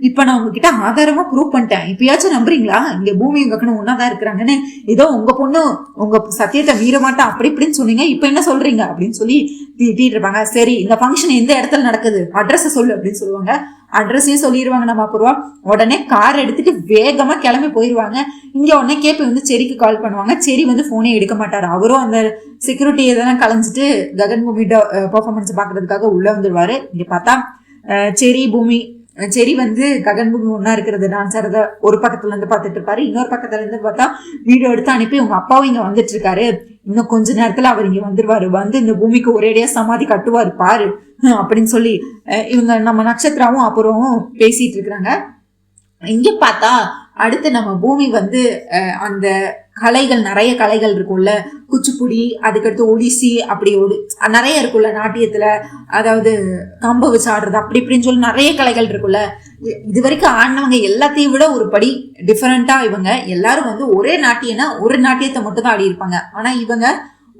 இப்ப நான் உங்ககிட்ட ஆதாரமா ப்ரூவ் பண்ணிட்டேன், இப்பயாச்சும் நம்புறீங்களா, இங்க பூமியும் ககனும் ஒன்னாதான் இருக்கிறாங்கன்னு, ஏதோ உங்க பொண்ணு உங்க சத்தியத்தை மீற மாட்டா அப்படி இப்படின்னு சொன்னீங்க, இப்ப என்ன சொல்றீங்க அப்படின்னு சொல்லி திட்டிட்டு இருப்பாங்க. சரி இந்த ஃபங்க்ஷன் எந்த இடத்துல நடக்குது, அட்ரஸ் சொல்லு அப்படின்னு சொல்லுவாங்க. அட்ரஸையும் சொல்லிடுவாங்க நம்ம அபூர்வா. உடனே கார் எடுத்துட்டு வேகமா கிளம்பி போயிருவாங்க. இங்க உடனே கேபி வந்து செரிக்கு கால் பண்ணுவாங்க. செரி வந்து போனே எடுக்க மாட்டாரு. அவரும் அந்த செக்யூரிட்டி எதனா கலைஞ்சிட்டு ககன் பூமி பெர்ஃபார்மன்ஸ் பாக்குறதுக்காக உள்ள வந்துடுவாரு. இங்க பார்த்தா செரி வந்து ககன் பூமி ஒன்னா இருக்கிறது டான்ஸ் ஆடுறத ஒரு பக்கத்துல இருந்து பாத்துட்டு இருப்பாரு. இன்னொரு பக்கத்துல இருந்து பார்த்தா வீடியோ எடுத்து அனுப்பி உங்க அப்பாவும் இங்க வந்துட்டு இருக்காரு, இன்னும் கொஞ்ச நேரத்துல அவர் இங்க வந்துருவாரு, வந்து இந்த பூமிக்கு ஒரேடியா சமாதி கட்டுவாரு பாரு அப்படின்னு சொல்லி இவங்க நம்ம நட்சத்திராவும் அப்புறமும் பேசிட்டு இருக்கிறாங்க. இங்க பார்த்தா அடுத்து நம்ம பூமி வந்து அந்த கலைகள் நிறைய கலைகள் இருக்கும்ல, குச்சிப்புடி, அதுக்கடுத்து ஒடிசி, அப்படி நிறைய இருக்குல்ல நாட்டியத்துல, அதாவது கம்ப வச்சு ஆடுறது அப்படி இப்படின்னு சொல்லி நிறைய கலைகள் இருக்குல்ல. இது வரைக்கும் ஆடினவங்க எல்லாத்தையும் விட ஒரு படி டிஃபரெண்டா இவங்க எல்லாரும் வந்து ஒரே நாட்டியம்னா ஒரு நாட்டியத்தை மட்டும் தான் ஆடி இருப்பாங்க. ஆனா இவங்க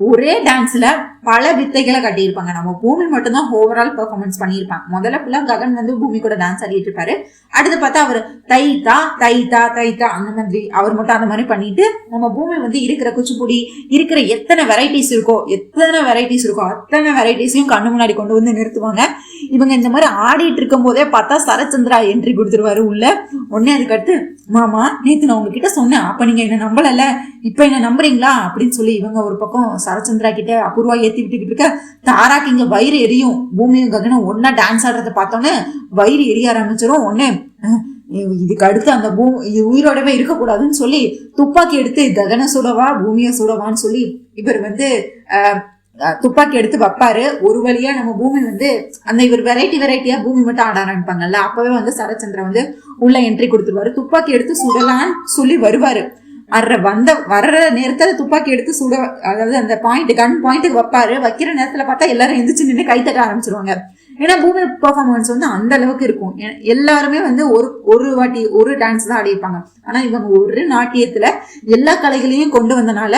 ஒரே டான்ஸ்ல பல வித்தைகளை கட்டியிருப்பாங்க. நம்ம பூமி மட்டும்தான் ஓவரால் பெர்ஃபார்மன்ஸ் பண்ணியிருப்பாங்க. முதல்ல ஃபுல்லா ககன் வந்து பூமி கூட டான்ஸ் ஆடிட்டு இருப்பாரு. அடுத்து பார்த்தா அவர் தைத்தா தைத்தா தைத்தா அந்த மாதிரி அவர் மட்டும் அந்த மாதிரி பண்ணிட்டு, நம்ம பூமி வந்து இருக்கிற குச்சிப்புடி இருக்கிற எத்தனை வெரைட்டிஸ் இருக்கோ அத்தனை வெரைட்டிஸையும் கண்ணு முன்னாடி கொண்டு வந்து நிறுத்துவாங்க. இவங்க இந்த மாதிரி ஆடிட்டு இருக்கும் போதே பார்த்தா சரச்சந்திரா என்ட்ரி கொடுத்துருவாரு உள்ள. உடனே அதுக்கடுத்து, மாமா நேத்து நான் உங்ககிட்ட சொன்னேன், அப்ப நீங்க என்ன நம்பலல, இப்ப என்ன நம்புறீங்களா அப்படின்னு சொல்லி இவங்க ஒரு பக்கம் சரச்சந்திரா கிட்ட அபூர்வா ஏத்தி விட்டுக்கிட்டு இருக்க. தாராக்கு இங்க வயிறு எரியும். பூமியும் ககனும் ஒன்னா டான்ஸ் ஆடுறத பார்த்தோன்னே வயிறு எரிய ஆரம்பிச்சிடும். ஒன்னே இதுக்கு அடுத்து அந்த உயிரோடவே இருக்கக்கூடாதுன்னு சொல்லி துப்பாக்கி எடுத்து ககனை சுடவா பூமியை சுடவான்னு சொல்லி இவர் வந்து துப்பாக்கி எடுத்து வைப்பாரு. ஒரு வழியா நம்ம பூமி வந்து அந்த இவர் வெரைட்டியா பூமி மட்டும் ஆட ஆரம்பிப்பாங்கல்ல, அப்பவே வந்து சரச்சந்திரா வந்து உள்ள என்ட்ரி கொடுத்துருவாரு. துப்பாக்கி எடுத்து சுடலான்னு சொல்லி வருவாரு. வர்ற நேரத்துல துப்பாக்கி எடுத்து சுட, அதாவது அந்த கன் பாயிண்ட்டுக்கு வைப்பாரு. வைக்கிற நேரத்துல பார்த்தா எல்லாரும் எந்திரிச்சு நின்று கைத்தட்ட ஆரம்பிச்சிருவாங்க. ஏன்னா பூமி பெர்ஃபார்மன்ஸ் வந்து அந்த அளவுக்கு இருக்கும். எல்லாருமே வந்து ஒரு வாட்டி ஒரு டான்ஸ் தான் ஆடிப்பாங்க. ஆனா இவங்க ஒரு நாட்டியத்துல எல்லா கலைகளையும் கொண்டு வந்தனால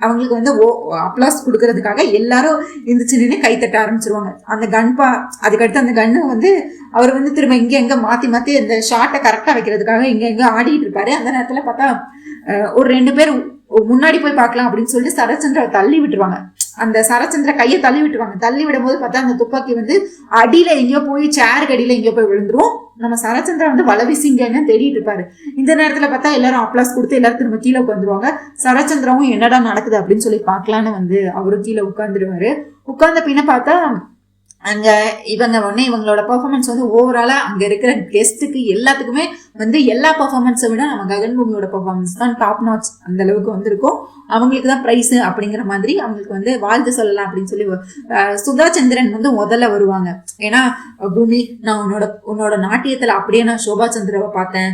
அவங்களுக்கு வந்து அப்ளாஸ் கொடுக்கறதுக்காக எல்லாரும் எந்திரிச்சு நின்று கைத்தட்ட ஆரம்பிச்சிருவாங்க. அந்த அதுக்கடுத்து அந்த கன்னு வந்து அவர் வந்து திரும்ப இங்க எங்க மாத்தி அந்த ஷார்ட்டை கரெக்டா வைக்கிறதுக்காக இங்க ஆடிட்டு இருப்பாரு. அந்த நேரத்துல பார்த்தா ஒரு 2 பேர் முன்னாடி போய் பார்க்கலாம் அப்படின்னு சொல்லிட்டு சரச்சந்திர தள்ளி விட்டுருவாங்க. அந்த சரச்சந்திர கையை தள்ளி விட்டுருவாங்க. தள்ளி விடும் போது பார்த்தா அந்த துப்பாக்கி வந்து அடியில எங்கேயோ போய் சேருக்கு அடியில எங்கேயோ போய் விழுந்துரும். நம்ம சரச்சந்திரா வந்து வளவிசிங்கன்னு தேடிட்டு இருப்பாரு. இந்த நேரத்துல பார்த்தா எல்லாரும் அப்ளாஸ் கொடுத்து எல்லாரும் திரும்ப கீழே உட்காந்துருவாங்க. சரச்சந்திராவும் என்னடா நடக்குது அப்படின்னு சொல்லி பார்க்கலான்னு வந்து அவரும் கீழே உட்காந்துருவாரு. உட்கார்ந்த பின்ன பார்த்தா அங்க இவங்களோட பெர்ஃபார்மன்ஸ் வந்து ஓவராலா அங்க இருக்கிற கெஸ்ட்டுக்கு எல்லாத்துக்குமே வந்து எல்லா பெர்ஃபார்மன்ஸை விட நம்ம ககன் பூமியோட பெர்ஃபார்மன்ஸ் தான் டாப் நாட்ச் அந்த அளவுக்கு வந்திருக்கும். அவங்களுக்கு தான் பிரைஸ் அப்படிங்கிற மாதிரி அவங்களுக்கு வந்து வாழ்த்து சொல்லலாம் அப்படின்னு சொல்லி சுதா சந்திரன் வந்து முதல்ல வருவாங்க. ஏன்னா பூமி, நான் உன்னோட நாட்டியத்துல அப்படியே நான் சோபா சந்திராவை பார்த்தேன்.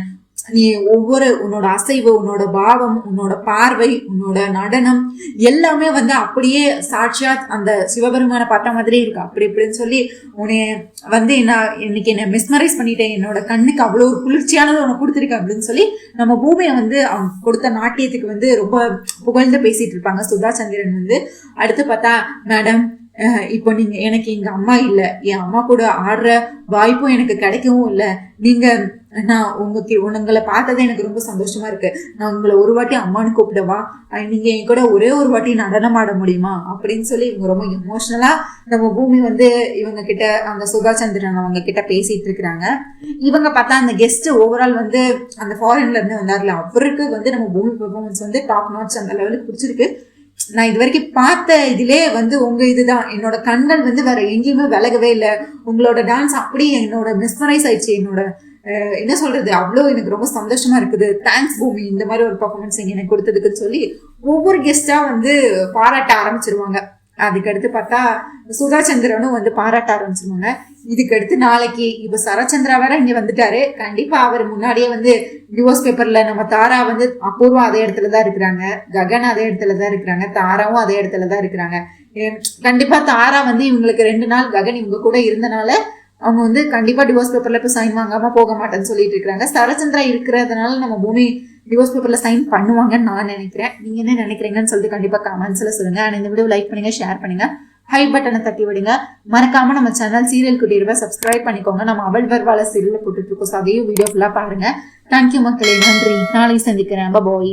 நீ உன்னோட அசைவு, உன்னோட பாவம், உன்னோட பார்வை, உன்னோட நடனம் எல்லாமே வந்து அப்படியே சாட்சியா அந்த சிவபெருமான பார்த்த மாதிரி இருக்கு. அப்படி இப்படின்னு சொல்லி உன்னை வந்து இன்னைக்கு என்ன மிஸ்மரைஸ் பண்ணிட்டேன், என்னோட கண்ணுக்கு அவ்வளோ ஒரு குளிர்ச்சியானது உனக்கு கொடுத்துருக்கேன் அப்படின்னு சொல்லி நம்ம பூமியை வந்து அவங்க கொடுத்த நாட்டியத்துக்கு வந்து ரொம்ப புகழ்ந்து பேசிட்டு இருப்பாங்க சுதா சந்திரன் வந்து. அடுத்து பார்த்தா, மேடம் இப்போ நீங்க எனக்கு எங்க அம்மா இல்லை, என் அம்மா கூட ஆடுற வாய்ப்பும் எனக்கு கிடைக்கவும் இல்லை. நான் உங்களை பார்த்ததே எனக்கு ரொம்ப சந்தோஷமா இருக்கு. நான் உங்களை ஒரு வாட்டி அம்மானு கூப்பிடவா, நீங்க என் கூட ஒரே ஒரு வாட்டி நடனம் ஆட முடியுமா அப்படின்னு சொல்லி இவங்க ரொம்ப எமோஷனலா நம்ம பூமி வந்து இவங்க கிட்ட, அந்த சுதா சந்திரன் அவங்க கிட்ட பேசிட்டு இருக்கிறாங்க. இவங்க பார்த்தா அந்த கெஸ்ட் ஓவரால் வந்து அந்த ஃபாரின்ல இருந்து வந்தார்ல, அவருக்கு வந்து நம்ம பூமி பெர்ஃபார்மன்ஸ் வந்து டாப் நாட்ச் அந்த லெவலுக்கு பிடிச்சிருக்கு. நான் இது வரைக்கும் பார்த்த இதுலே வந்து உங்க இதுதான், என்னோட கண்கள் வந்து வேற எங்கேயுமே விலகவே இல்லை. உங்களோட டான்ஸ் அப்படியே என்னோட மிஸ்மரைஸ் ஆயிடுச்சு. என்னோட என்ன சொல்றது, அவ்வளோ எனக்கு ரொம்ப சந்தோஷமா இருக்குது. தேங்க்ஸ் பூமி, இந்த மாதிரி ஒரு பர்ஃபார்மன்ஸ் எனக்கு கொடுத்ததுக்குன்னு சொல்லி ஒவ்வொரு கெஸ்டா வந்து பாராட்ட ஆரம்பிச்சிருவாங்க. அதுக்கடுத்து பார்த்தா சுதா சந்திரனும் வந்து பாராட்ட ஆரம்பிச்சிருவாங்க. இதுக்கடுத்து நாளைக்கு இப்ப சரச்சந்திரா வேற இங்க வந்துட்டாரு. கண்டிப்பா அவர் முன்னாடியே வந்து நியூஸ் பேப்பர்ல நம்ம தாரா வந்து அபூர்வா அதே இடத்துலதான் இருக்கிறாங்க, ககன் அதே இடத்துலதான் இருக்கிறாங்க, தாராவும் அதே இடத்துலதான் இருக்கிறாங்க. கண்டிப்பா தாரா வந்து இவங்களுக்கு 2 நாள் ககன் இவங்க கூட இருந்தனால அவங்க வந்து கண்டிப்பா டிவோர்ஸ் பேப்பர்ல இப்ப சைன் வாங்காம போக மாட்டேன்னு சொல்லிட்டு இருக்காங்க. சரச்சந்திரா இருக்கிறதுனால நம்ம பூமி டிவோர்ஸ் பேப்பர்ல சைன் பண்ணுவாங்கன்னு நான் நினைக்கிறேன். நீங்க என்ன நினைக்கிறீங்கன்னு சொல்லிட்டு கண்டிப்பா கமெண்ட்ஸ்ல சொல்லுங்க. அண்ட் இந்த வீடியோ லைக் பண்ணுங்க, ஷேர் பண்ணுங்க, ஹை பட்டனை தட்டி விடுங்க. மறக்காம நம்ம சேனல் சீரியல் குட்டியிருவ சப்ஸ்கிரைப் பண்ணிக்கோங்க. நம்ம அவள் வருவாள சீரியல் போட்டுட்டு இருக்கோம். அதையும் வீடியோ ஃபுல்லா பாருங்க. தேங்க்யூ மக்களே, நன்றி. நாளைக்கு சந்திக்கிறேன். பாய்.